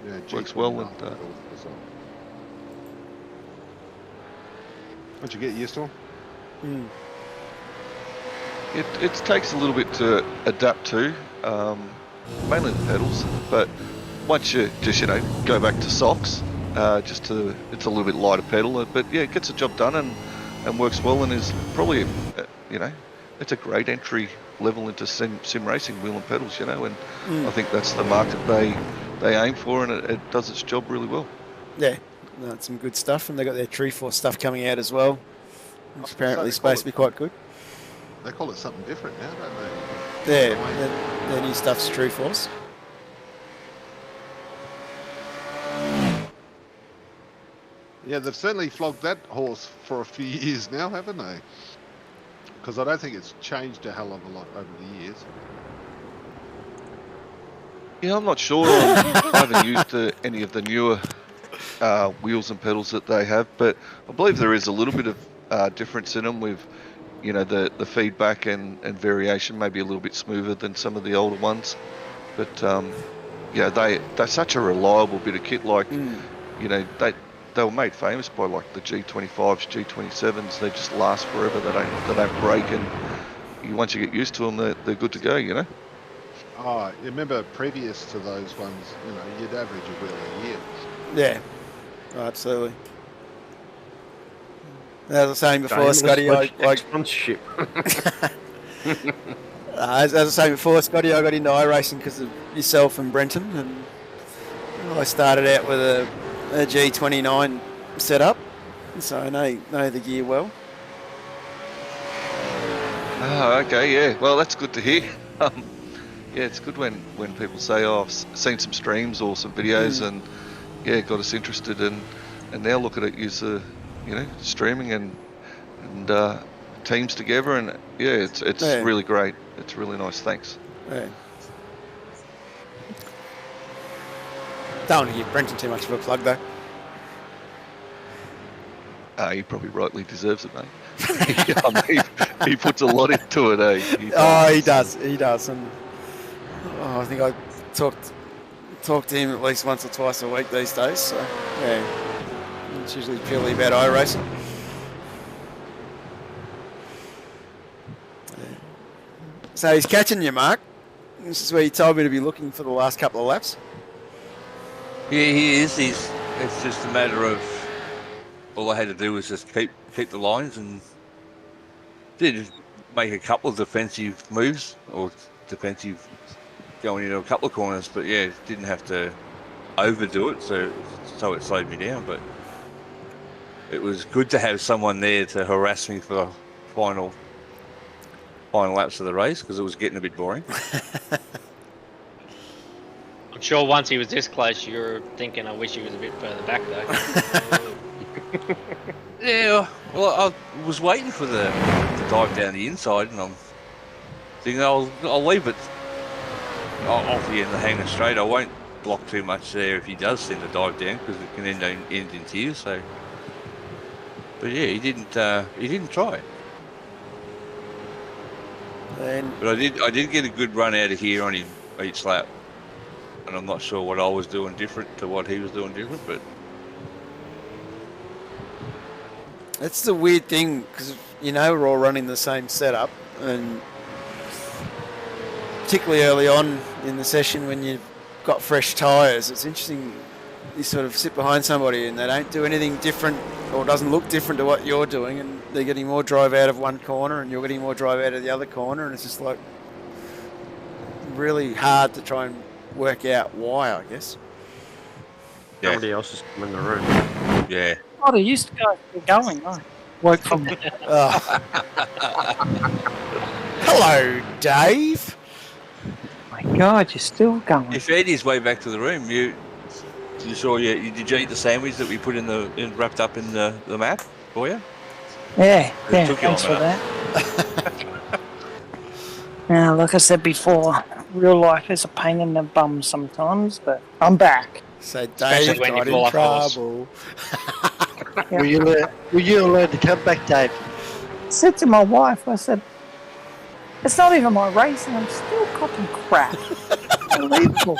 Yeah, works well. And, once you get used to them. It takes a little bit to adapt to, mainly the pedals. But once you just go back to socks, it's a little bit lighter pedal. But yeah, it gets the job done and works well, and is probably it's a great entry level into sim racing, wheel and pedals. And I think that's the market they aim for, and it does its job really well. Yeah. That's some good stuff, and they got their Treeforce stuff coming out as well. It's apparently supposed to be quite good. They call it something different now, don't they? Yeah, their new stuff's Treeforce. Yeah, they've certainly flogged that horse for a few years now, haven't they? Because I don't think it's changed a hell of a lot over the years. Yeah, I'm not sure. I haven't used any of the newer wheels and pedals that they have, but I believe there is a little bit of difference in them with, the feedback and variation may be a little bit smoother than some of the older ones. But they're such a reliable bit of kit. Like, they were made famous by like the G25s, G27s. They just last forever. They don't break, and once you get used to them, they're good to go. Oh, you remember previous to those ones, you'd average a wheel a year. Yeah. Oh, absolutely. As I was saying before, Scotty, sponsorship. As I was saying before, Scotty, I got into iRacing because of yourself and Brenton, and I started out with a G29 setup, so I know the gear well. Oh, okay, yeah. Well, that's good to hear. Yeah, it's good when people say, "Oh, I've seen some streams or some videos," and got us interested, and now look at it use streaming and teams together, and it's really great. It's really nice. Thanks. Yeah. Don't want to give Brenton too much of a plug though. He probably rightly deserves it, mate. He puts a lot into it, eh? He does, and I think I talk to him at least once or twice a week these days. So it's usually purely about iRacing. So he's catching you, Mark. This is where you told me to be looking for the last couple of laps. Yeah, he is. It's just a matter of all I had to do was just keep the lines, and did make a couple of defensive moves or defensive going into a couple of corners, but didn't have to overdo it, so it slowed me down. But it was good to have someone there to harass me for the final laps of the race, because it was getting a bit boring. I'm sure once he was this close, you were thinking, I wish he was a bit further back, though. Yeah, well, I was waiting for the dive down the inside, and I'm thinking I'll leave it off the end of the hangar straight. I won't block too much there if he does send a dive down, because it can end in tears. So, but yeah, he didn't try. But I did get a good run out of here on him each lap, and I'm not sure what I was doing different to what he was doing different, but that's the weird thing, because we're all running the same setup, and particularly early on in the session when you've got fresh tyres, it's interesting. You sort of sit behind somebody and they don't do anything different or doesn't look different to what you're doing, and they're getting more drive out of one corner and you're getting more drive out of the other corner, and it's just like really hard to try and work out why, I guess. Yeah. Somebody else has come in the room. Yeah. Oh, they used to go going. I woke from Hello, Dave. my God, you're still going. He found his way back to the room. You saw did you eat the sandwich that we put wrapped up in the map for you? Yeah, It took you thanks long for enough. that. Now, like I said before, real life is a pain in the bum sometimes, but I'm back. So Especially Dave when got you fall in off horse. trouble. Yeah. Were you allowed to come back, Dave? I said to my wife, I said, it's not even my race and I'm still copping crap. Unbelievable.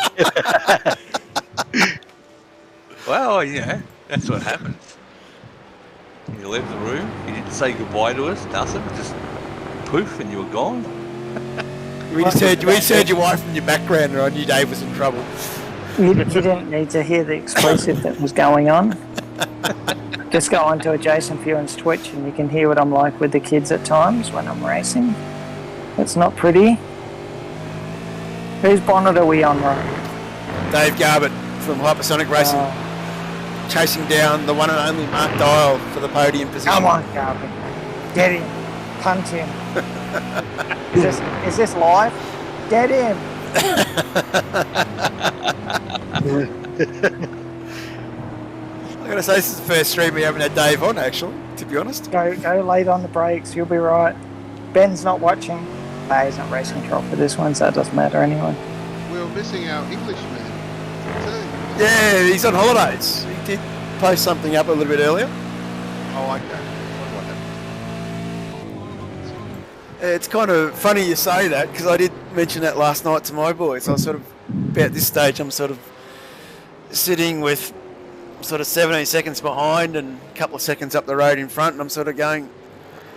Well, that's what happens. You left the room. You didn't say goodbye to us. Nothing. Just poof, and you were gone. We just heard your wife in your background, and I knew Dave was in trouble. You didn't need to hear the explosive that was going on. Just go onto a Jason Furen's Twitch and you can hear what I'm like with the kids at times when I'm racing. It's not pretty. Whose bonnet are we on, Ron? Dave Garbett from Hypersonic Racing, chasing down the one and only Mark Dial for the podium position. Come on, Garbett. Get him. Punt him. Is this live? Get him. I gotta say, this is the first stream we haven't had Dave on, actually, to be honest. Go late on the brakes. You'll be right. Ben's not watching. He's not race control for this one, so it doesn't matter anyway. We were missing our Englishman too. Yeah, he's on holidays. He did post something up a little bit earlier. Oh, okay. What happened? It's kind of funny you say that, because I did mention that last night to my boys. I was sort of, about this stage, I'm sort of sitting with sort of 17 seconds behind and a couple of seconds up the road in front, and I'm sort of going,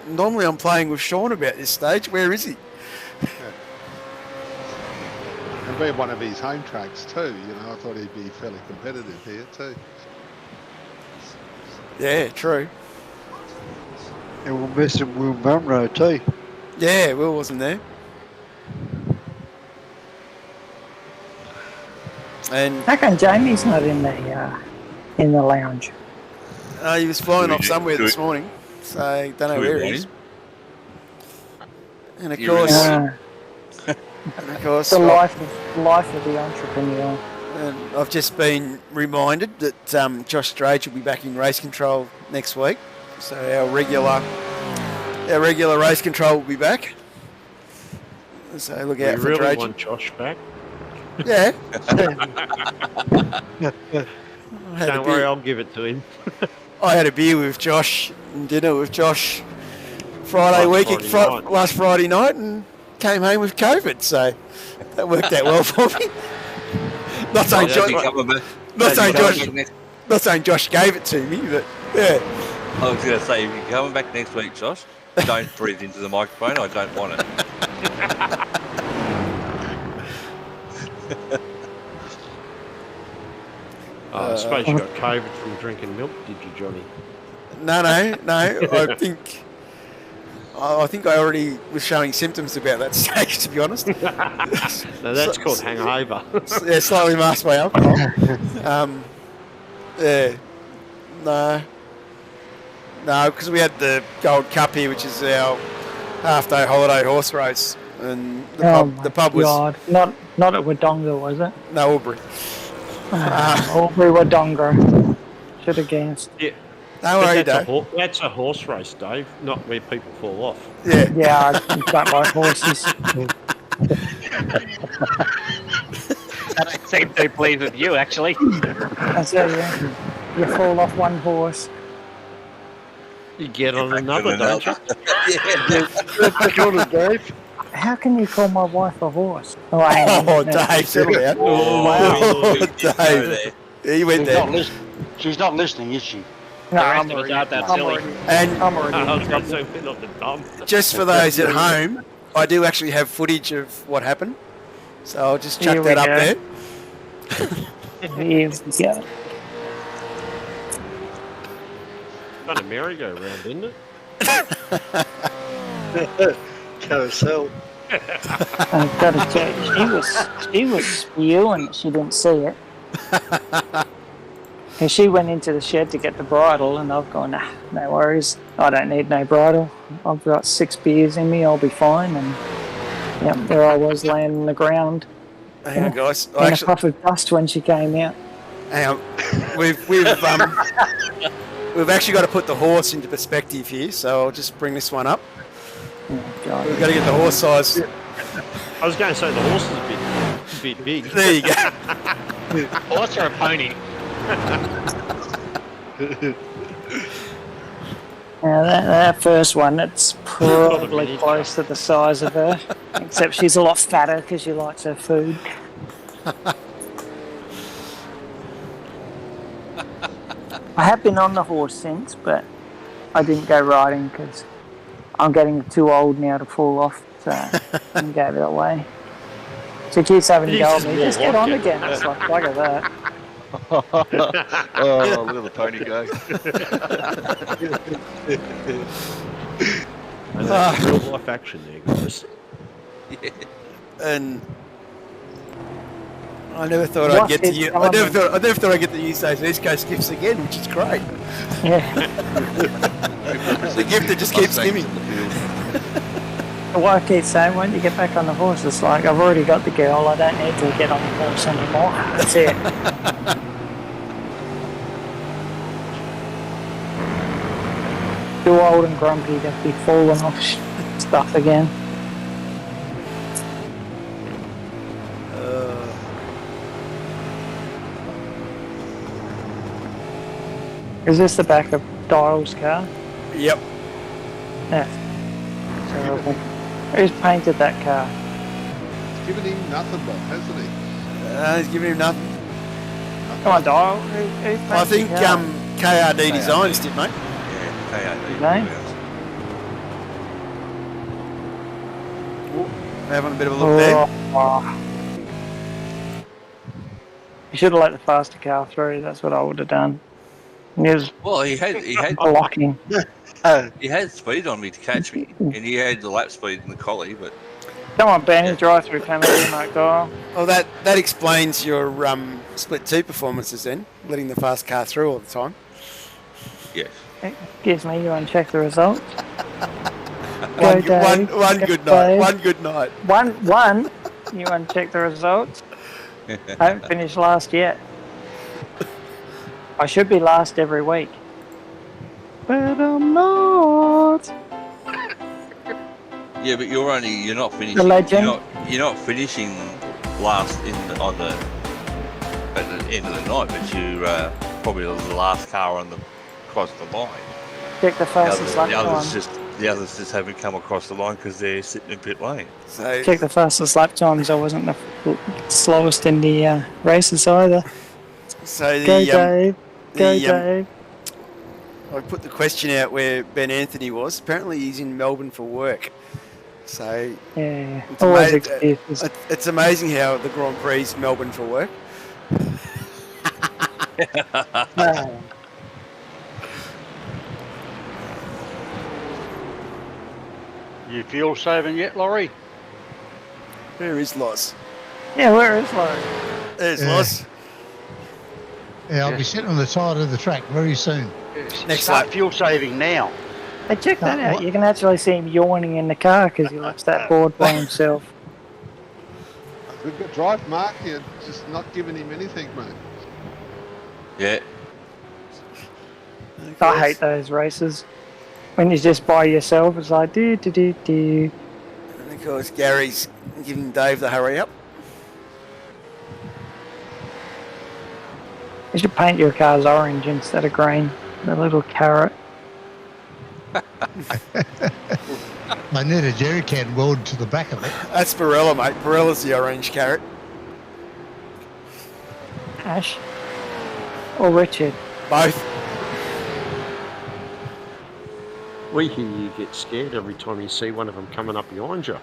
normally I'm playing with Sean about this stage. Where is he? And we're one of his home tracks too, I thought he'd be fairly competitive here too. Yeah, true. And we're missing Will Munro too. Yeah, Will wasn't there. And how come Jamie's not in the lounge? He was flying off somewhere this morning, so I don't know where he is. And of course, the life of the entrepreneur. And I've just been reminded that Josh Drage will be back in race control next week, so our regular race control will be back. So look out for really Drage. Want Josh back? Yeah. Don't worry, I'll give it to him. I had a beer with Josh and dinner with Josh last Friday night and came home with COVID, so that worked out well for me. Not saying Josh gave it to me, but yeah. I was going to say, if you're coming back next week, Josh, don't breathe into the microphone. I don't want it. I suppose you got COVID from drinking milk, did you, Johnny? No. I think I already was showing symptoms about that stage, to be honest. No, that's called hangover. Yeah, slightly masked by alcohol. Yeah. No, because we had the Gold Cup here, which is our half-day holiday horse race, and the pub was not at Wodonga, was it? No, Albury. Albury Wodonga. Should have guessed. Yeah. Don't worry, Dave. That's a horse race, Dave, not where people fall off. Yeah. Yeah, I don't like horses. I don't seem too pleased with you, actually. I tell you, you fall off one horse. You get on another, don't you? Yeah, Dave. How can you call my wife a horse? Oh, hang on. Dave, settle down. Oh, Dave. He went there. She's not listening, is she? No, I'm already that silly. Just for those at home, I do actually have footage of what happened. So I'll just chuck that up there. Here we go. Kind of merry-go-round, isn't it? Carousel. I've got to tell you, she was spewing that she didn't see it. Because she went into the shed to get the bridle, and I've gone, nah, no worries. I don't need no bridle. I've got 6 beers in me. I'll be fine. And yep, there I was laying on the ground. Hang on, guys. In a puff of dust when she came out. Hang on. We've actually got to put the horse into perspective here, so I'll just bring this one up. Oh, God. We've got to get the horse size. I was going to say the horse is a bit big. There you go. Horse or a pony? Now that first one, it's probably close to the size of her, except she's a lot fatter because she likes her food. I have been on the horse since, but I didn't go riding because I'm getting too old now to fall off, so I didn't go that way. She keeps having to go at me, just get on again. It's like, look at that. Oh, look at the pony go. Real life action there, guys. Yeah. And I never thought I'd get to you. I never thought I'd get to use those East Coast gifts again, which is great. Yeah. The gift that just keeps giving. What I keep saying, when you get back on the horse, it's like, I've already got the girl, I don't need to get on the horse anymore. That's it. Too old and grumpy to be falling off stuff again. Is this the back of Dial's car? Yep. Yeah. Terrible. Who's painted that car? He's given him nothing, Bob, hasn't he? He's giving him nothing. Come on, Dial. Who painted I think the car? KRD Designs did, mate. Yeah, KRD. No? Having a bit of a look there. You should have let the faster car through. That's what I would have done. Well, he had blocking. He had speed on me to catch me, and he had the lap speed in the collie, but. Come on, Benny, drive through penalty, Mark Dial. Oh, that explains your split 2 performances then, letting the fast car through all the time. Yes. Excuse me, you want to check the results? One good night. One good night. One. You want to check the results? I haven't finished last yet. I should be last every week. But I'm not. Yeah, but you're not finishing. The legend. You're not finishing last at the end of the night, but you're probably the last car across the line. Check the fastest lap time. The others just haven't come across the line because they're sitting in pit lane. So check the fastest lap times. I wasn't the slowest in the races either. So go Dave. Go Dave. I put the question out where Ben Anthony was. Apparently he's in Melbourne for work. So yeah, always excuses. It's amazing how the Grand Prix is Melbourne for work. You fuel saving yet, Laurie? Where is Loz? Yeah, where is Laurie? There's Loz. Yeah, I'll be sitting on the side of the track very soon. Next Start fuel saving now. Hey, check that out. You can actually see him yawning in the car because he looks that bored by himself. We've got drive, Mark. You're just not giving him anything, mate. Yeah. I hate those races. When you're just by yourself, it's like do. And of course, Gary's giving Dave the hurry up. You should paint your cars orange instead of green. The little carrot. I need a jerry can welded to the back of it. That's Barella, mate. Barella's the orange carrot. Ash or Richard? Both. We hear you get scared every time you see one of them coming up behind you.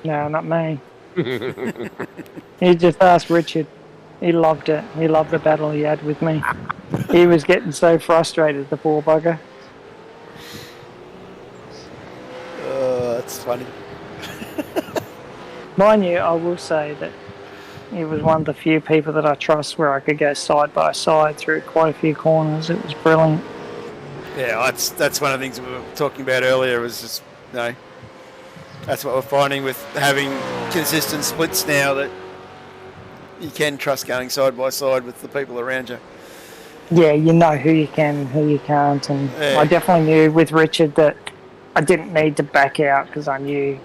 No, not me. You just asked Richard. He loved it. He loved the battle he had with me. He was getting so frustrated, the poor bugger. That's funny. Mind you, I will say that he was one of the few people that I trust where I could go side by side through quite a few corners. It was brilliant. Yeah, that's one of the things we were talking about earlier. Was just that's what we're finding with having consistent splits now, that you can trust going side by side with the people around you. Yeah, you know who you can and who you can't, and Yeah. I definitely knew with Richard that I didn't need to back out because I knew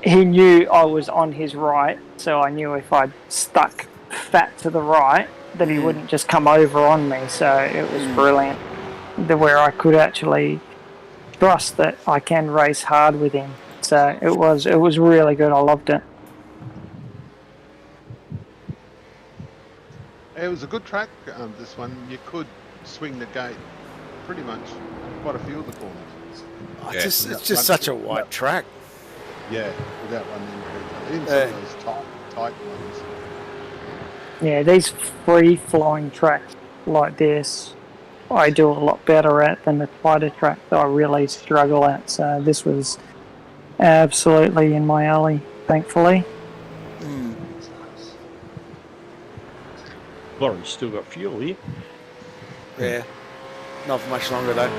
he knew I was on his right, so I knew if I stuck fat to the right that he wouldn't just come over on me. So it was brilliant, where I could actually trust that I can race hard with him. So it was really good. I loved it. It was a good track, this one. You could swing the gate pretty much quite a few of the corners. It's just such a wide track. Yeah, without running into some of those tight ones. Yeah, these free-flowing tracks like this, I do a lot better at than the tighter track that I really struggle at. So this was absolutely in my alley, thankfully. Lauren's still got fuel here. Yeah, not for much longer though.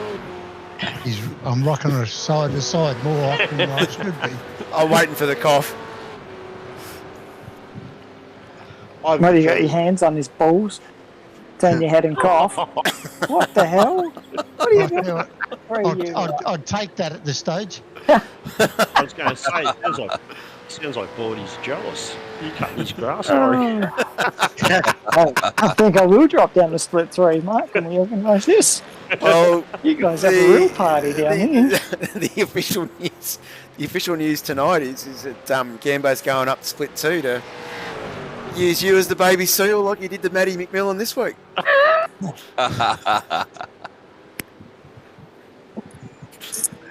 I'm rocking her side to side more often than I should be. I'm waiting for the cough. What, you got your hands on his balls? Turn your head and cough. What the hell? What are you doing? I'd take that at this stage. I was going to say, it sounds like Bordy's jealous. He cut his grass, sorry. I think I will drop down to split 3, Mark. Can we organise this? Well, you guys have a real party down here. The official news tonight is that Gambo's going up to split 2 to use you as the baby seal like you did to Matty McMillan this week.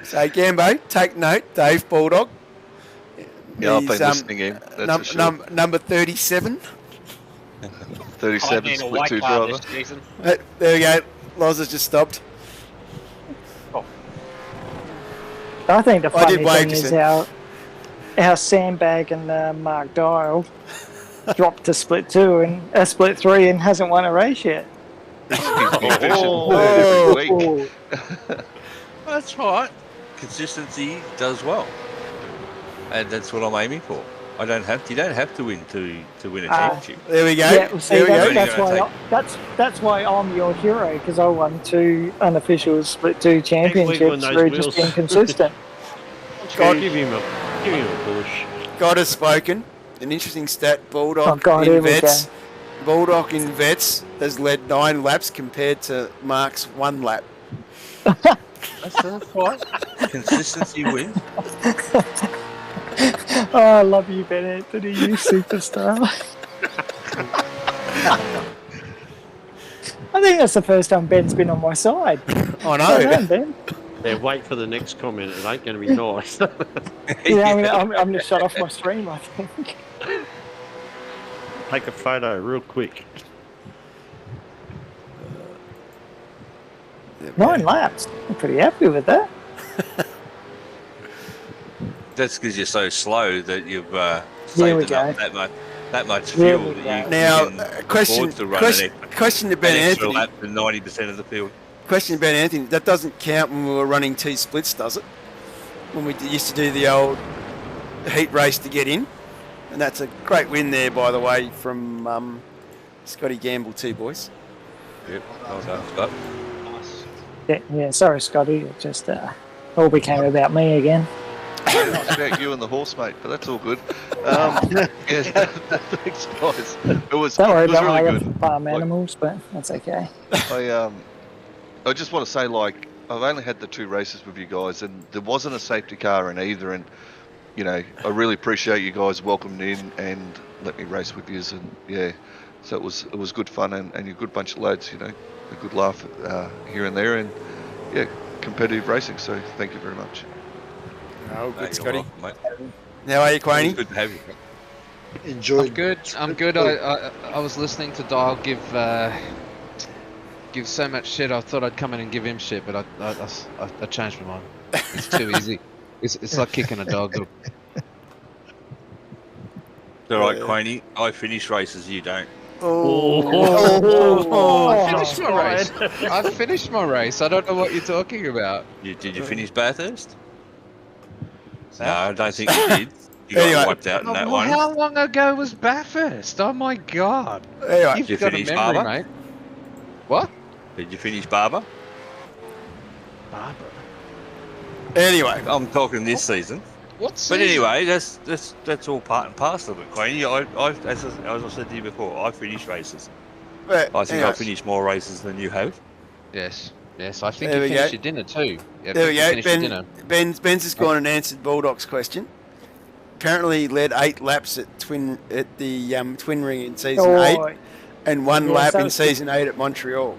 So Gambo, take note, Dave Bulldog. Yeah, I've been listening in. That's for sure. Number 37. 37 split 2 driver. There we go. Loz has just stopped. I think the funny thing is how Sandbag and Mark Dial dropped to split 2 and split 3 and hasn't won a race yet. Every week. That's right. Consistency does well, and that's what I'm aiming for. You don't have to win to win a championship. There we go. Yeah, well, see, that's why I'm your hero, because I won 2 unofficial split 2 championships through just being consistent. God, give him a push. God has spoken. An interesting stat: Bulldog Bulldog in vets has led 9 laps compared to Mark's 1 lap. That's right. Consistency wins. Oh, I love you, Ben Anthony, you superstar. I think that's the first time Ben's been on my side. I know. Well done, Ben. Yeah, wait for the next comment. It ain't going to be nice. I'm going to shut off my stream, I think. Take a photo real quick. 9 laps. I'm pretty happy with that. That's because you're so slow that you've Here saved up that much Here fuel. we go. Now, question to Ben Anthony. Lap to 90% of the field. Question to Ben Anthony. That doesn't count when we were running 2 splits, does it? When we used to do the old heat race to get in. And that's a great win there, by the way, from Scotty Gamble too, boys. Yep, well done, Scott. Yeah, sorry, Scotty. It just all became about me again. It's about you and the horse, mate, but that's all good. Thanks, guys. It was Don't worry about really my good. farm animals, but that's okay. I just want to say, like, I've only had the 2 races with you guys, and there wasn't a safety car in either, and you know, I really appreciate you guys welcoming me in and let me race with yous, and yeah, so it was good fun, and you're a good bunch of lads, you know, a good laugh here and there, and yeah, competitive racing. So thank you very much. Oh, good, You're Scotty. welcome, mate. How are you, Quaney? Good to have you. enjoyed. I'm good. I'm good. I was listening to Dial give so much shit. I thought I'd come in and give him shit, but I changed my mind. It's too easy. It's like kicking a dog. All right, Queenie. I finish races, you don't. I finished my race. I finished my race. I don't know what you're talking about. Did you finish Bathurst? No, I don't think you did. You got wiped out in that one. How long ago was Bathurst? Oh my god! Anyway, You've did you got finish a memory, Barber? mate. What? Did you finish Barber? Barbara. Anyway, I'm talking this season. What But season? anyway, that's all part and parcel of it, Queenie. As I said to you before, I finish races. I think I finished more races than you have. Yes. I think There you we finished go. your dinner too. Yeah, There we I think you go. finished your dinner. Ben's just gone and answered Bulldog's question. Apparently, he led 8 laps at the Twin Ring in season 8, and 1 lap in season 8 at Montreal.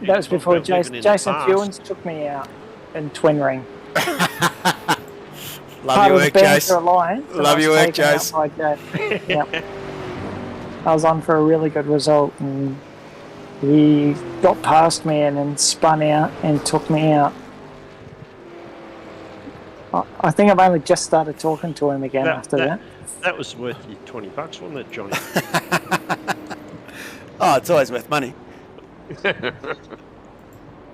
That was before Jason Fewens took me out in Twin Ring. Love your work, Jace. Love your work, Jace. Yep. I was on for a really good result, and he got past me and then spun out and took me out. I think I've only just started talking to him again after that. That was worth you $20, wasn't it, Johnny? Oh, it's always worth money.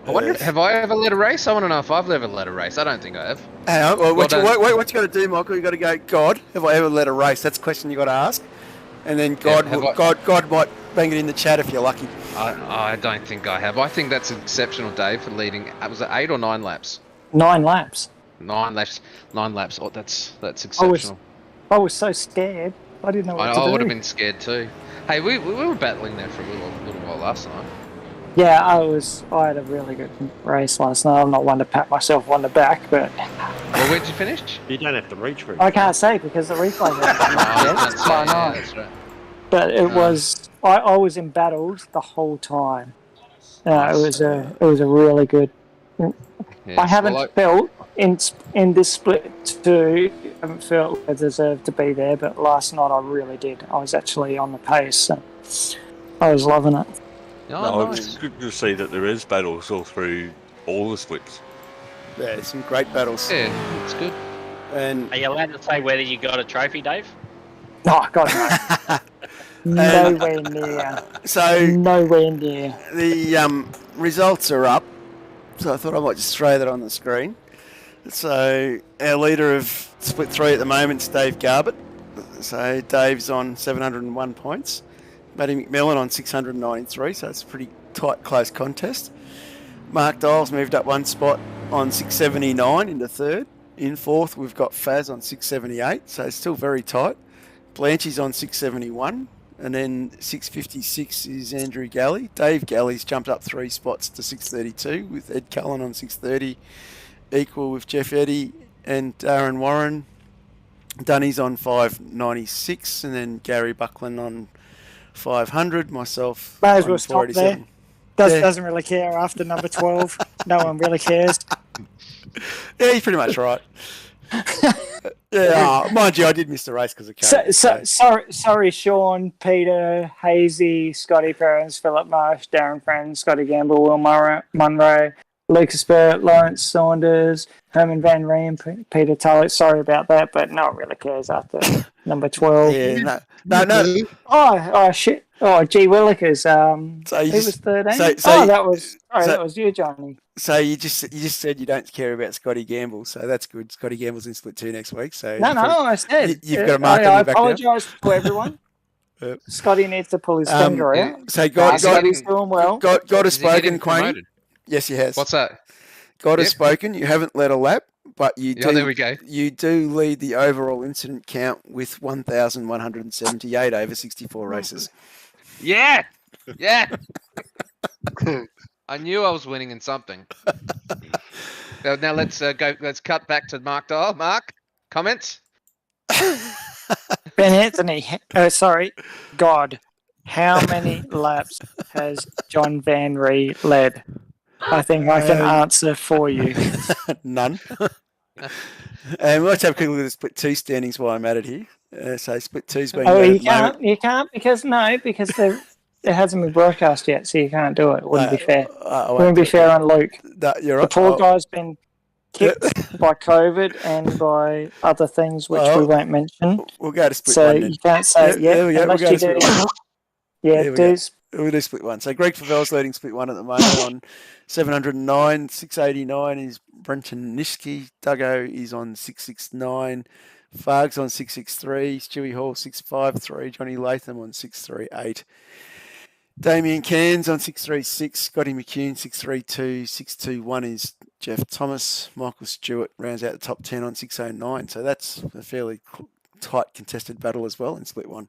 I wonder, have I ever led a race? I want to know if I've ever led a race. I don't think I have. Hang on, what you got to do, Michael? You got to go, God, have I ever led a race? That's the question you got to ask. And then God might bang it in the chat if you're lucky. I don't think I have. I think that's exceptional, Dave, for leading. Was it 8 or 9 laps? 9 laps. 9 laps. 9 laps. Oh, that's exceptional. I was so scared. I didn't know what to do. I would have been scared too. Hey, we were battling there for a little while last night. Yeah, I had a really good race last night. I'm not one to pat myself on the back, but... Well, where'd you finish? You don't have to reach for it. I can't say because the replay was that's right. But it was... I was embattled the whole time. It was a really good... Yes, I haven't felt in this split 2, I haven't felt I deserved to be there, but last night I really did. I was actually on the pace, so I was loving it. No, it's good to see that there is battles all through all the splits. Yeah, some great battles. Yeah, it's good. And are you allowed to say whether you got a trophy, Dave? Oh, God, no. Nowhere near. Nowhere near. The results are up, so I thought I might just throw that on the screen. So our leader of split 3 at the moment is Dave Garbutt. So Dave's on 701 points. Matty McMillan on 693, so it's a pretty tight, close contest. Mark Dials moved up 1 spot on 679 into 3rd. In 4th, we've got Faz on 678, so it's still very tight. Blanchy's on 671, and then 656 is Andrew Galley. Dave Galley's jumped up 3 spots to 632, with Ed Cullen on 630, equal with Jeff Eddy and Darren Warren. Dunny's on 596, and then Gary Buckland on 500, myself May as on well stop there. 487. Doesn't really care after number 12. No one really cares. Yeah, he's pretty much right. Yeah, mind you, I did miss the race because of COVID. Sorry, Sean, Peter, Hazy, Scotty Perrins, Philip Marsh, Darren Friend, Scotty Gamble, Will Munro, Lucas Burt, Lawrence Saunders, Herman Van Reen, Peter Tulloch. Sorry about that, but no one really cares after number 12. Yeah, no. Oh, shit. Oh, G. Willikers. He was 13. That was you, Johnny. So you just said you don't care about Scotty Gamble, so that's good. Scotty Gamble's in split 2 next week. So I said you've got a mark on your back. I apologise to everyone. Scotty needs to pull his finger out. So Scotty's doing well. God has spoken, Quain. Yes, he has. What's that? God has spoken. You haven't led a lap, but you do. There we go. You do lead the overall incident count with 1,178 over 64 races. Yeah. I knew I was winning in something. Now let's go. Let's cut back to Mark Dial. Mark, comments. Ben Anthony. God. How many laps has John Van Ree led? I think I can answer for you. None. And let's have a quick look at the split 2 standings while I'm at it here. So split two's being Oh, led you at the moment. can't because it hasn't been broadcast yet, so you can't do it. It wouldn't be fair. It wouldn't be fair on Luke. You're right. The poor guy's been kicked by COVID and by other things which we won't mention. We'll go to split so one then. you can't say it yet There we go. unless We'll go you to split do. one. Yeah, We'll do split one. So Greg Favel's leading split one at the moment on 709. 689 is Brenton Nishke. Duggo is on 669. Farg's on 663. Stewie Hall 653. Johnny Latham on 638. Damien Cairns on 636. Scotty McCune 632. 621 is Jeff Thomas. Michael Stewart rounds out the top 10 on 609. So that's a fairly tight contested battle as well in split one.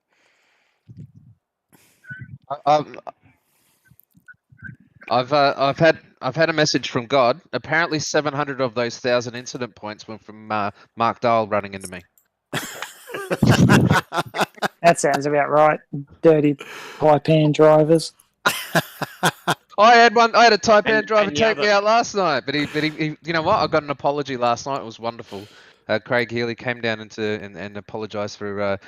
I've had a message from God. Apparently, 700 of those 1,000 incident points were from Mark Dahl running into me. That sounds about right. Dirty Taipan drivers. I had a Taipan driver take me out last night, but he, you know what? I got an apology last night. It was wonderful. Craig Healy came down and apologised for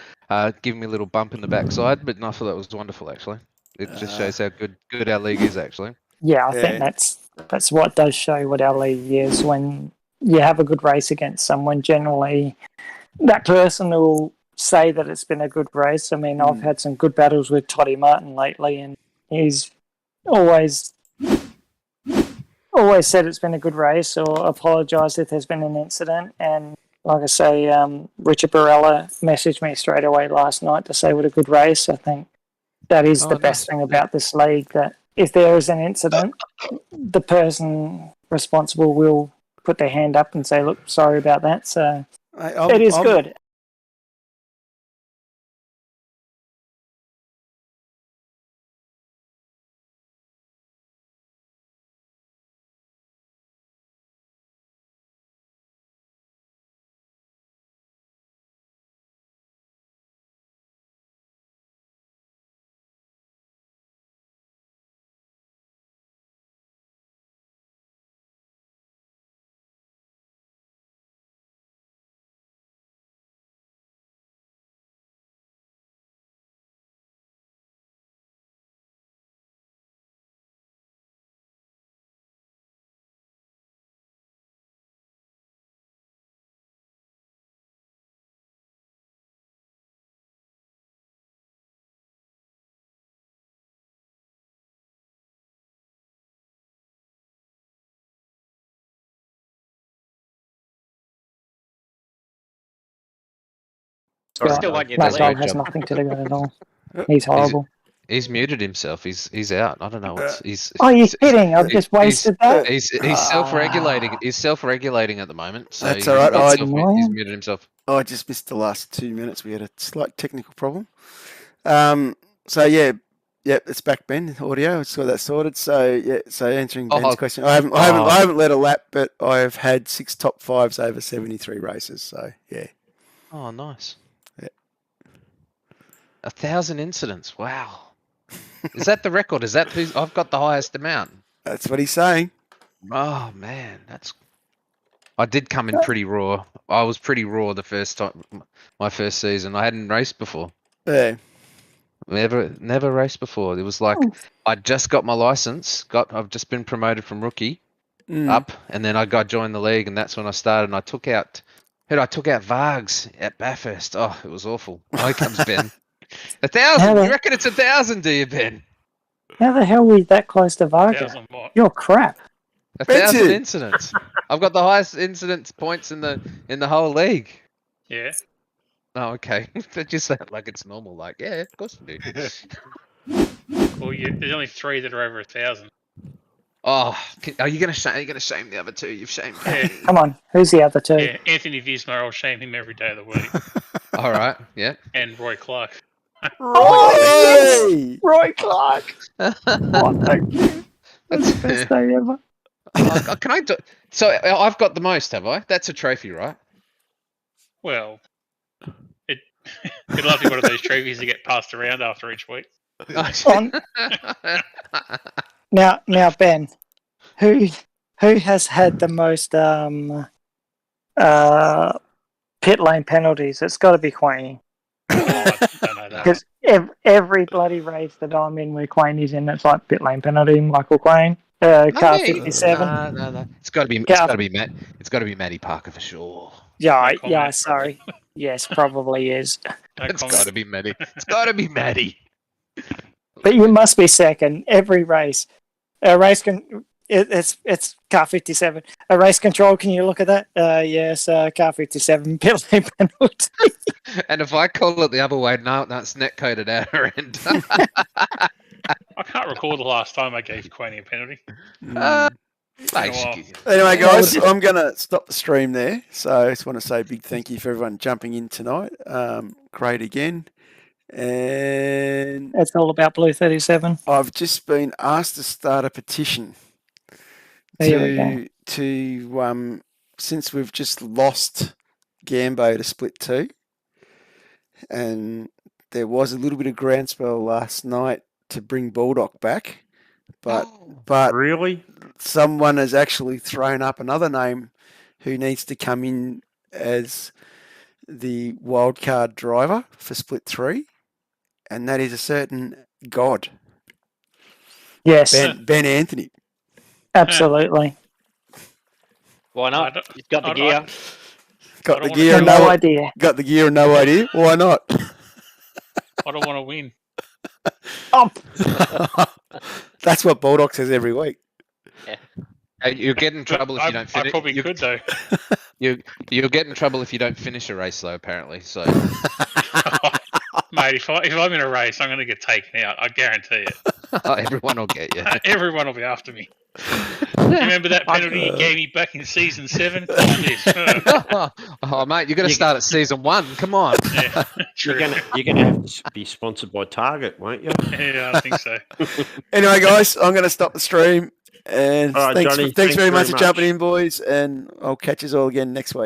giving me a little bump in the backside, but I thought that was wonderful actually. It just shows how good our league is actually. Yeah, I think that's what does show what our league is. When you have a good race against someone, generally that person will say that it's been a good race. I mean, I've had some good battles with Toddy Martin lately, and he's always said it's been a good race or apologised if there's been an incident. And like I say, Richard Barella messaged me straight away last night to say what a good race. I think that is the best thing about this league, that if there is an incident, the person responsible will put their hand up and say, look, sorry about that. So it is good. Still won you the Mark Dahl lead. has nothing to do with it at all. He's horrible. He's muted himself. He's out. I don't know what's he's. Oh, you're kidding! I've just wasted that. He's self-regulating. He's self-regulating at the moment. So That's all right. He's muted himself. I just missed the last 2 minutes. We had a slight technical problem. So yeah, it's back, Ben. Audio. I just got that sorted. So yeah. So answering Ben's question, I haven't led a lap, but I've had 6 top 5s over 73 races. So yeah. Oh, nice. Yeah. 1,000 incidents. Wow. Is that the record? Is that who's? I've got the highest amount. That's what he's saying. Oh man, I did come in pretty raw. I was pretty raw the first time, my first season. I hadn't raced before. Yeah. Never raced before. It was like I just got my license. I've just been promoted from rookie up, and then I joined the league, and that's when I started. And I took out Vargs at Bathurst. Oh, it was awful. Here comes Ben. 1,000. You reckon it's 1,000, do you, Ben? How the hell were you that close to Varga? You're crap. 1,000 incidents. I've got the highest incidents points in the whole league. Yeah. Oh, okay. They just say it like it's normal. Like, yeah, of course you do. Well, there's only 3 that are over 1,000. Oh, are you gonna shame the other 2? You've shamed me. Yeah. Come on, who's the other 2? Yeah, Anthony Visma. I'll shame him every day of the week. All right. Yeah. And Roy Clark. Oh, yes! Roy Clark. Oh, thank you. That's the best day ever. Can I do? So I've got the most, have I? That's a trophy, right? Well, it'll have to be one of those trophies that get passed around after each week. Now, Ben, who has had the most pit lane penalties? It's got to be Queenie. I don't know that. Because every bloody race that I'm in where Quayne is in, it's like pit lane penalty, Michael Quayne. Car 57. No. It's got to be Matt. It's got to be Matty Parker for sure. Yeah, sorry. Yes, probably is. It's got to be Matty. It's got to be Matty. But you must be second every race. It's car 57. A race control. Can you look at that? Yes, car 57 pit lane penalty. And if I call it the other way, no, it's net coded out our end. I can't recall the last time I gave Quayne a penalty. Anyway, guys, I'm going to stop the stream there. So I just want to say a big thank you for everyone jumping in tonight. Great again. And it's all about Blue 37. I've just been asked to start a petition to since we've just lost Gambo to Split 2, and there was a little bit of groundswell last night to bring Baldock back, but really, someone has actually thrown up another name who needs to come in as the wildcard driver for Split 3, and that is a certain God. Yes, Ben Anthony. Absolutely. Why not? He's got the gear. Got the gear and no idea. Got the gear and no idea. Why not? I don't want to win. That's what Baldock says every week. Yeah. You'll get in trouble if you don't finish. I probably could though. You'll get in trouble if you don't finish a race, though. Apparently, so. Mate, if I'm in a race, I'm going to get taken out. I guarantee it. Everyone will get you. Everyone will be after me. Do you remember that penalty you gave me back in season 7? Oh, mate, you're going to start at season 1. Come on. Yeah, you're going to have to be sponsored by Target, won't you? Yeah, I think so. Anyway, guys, I'm going to stop the stream. And all right, thanks Johnny, very much for jumping in, boys. And I'll catch you all again next week.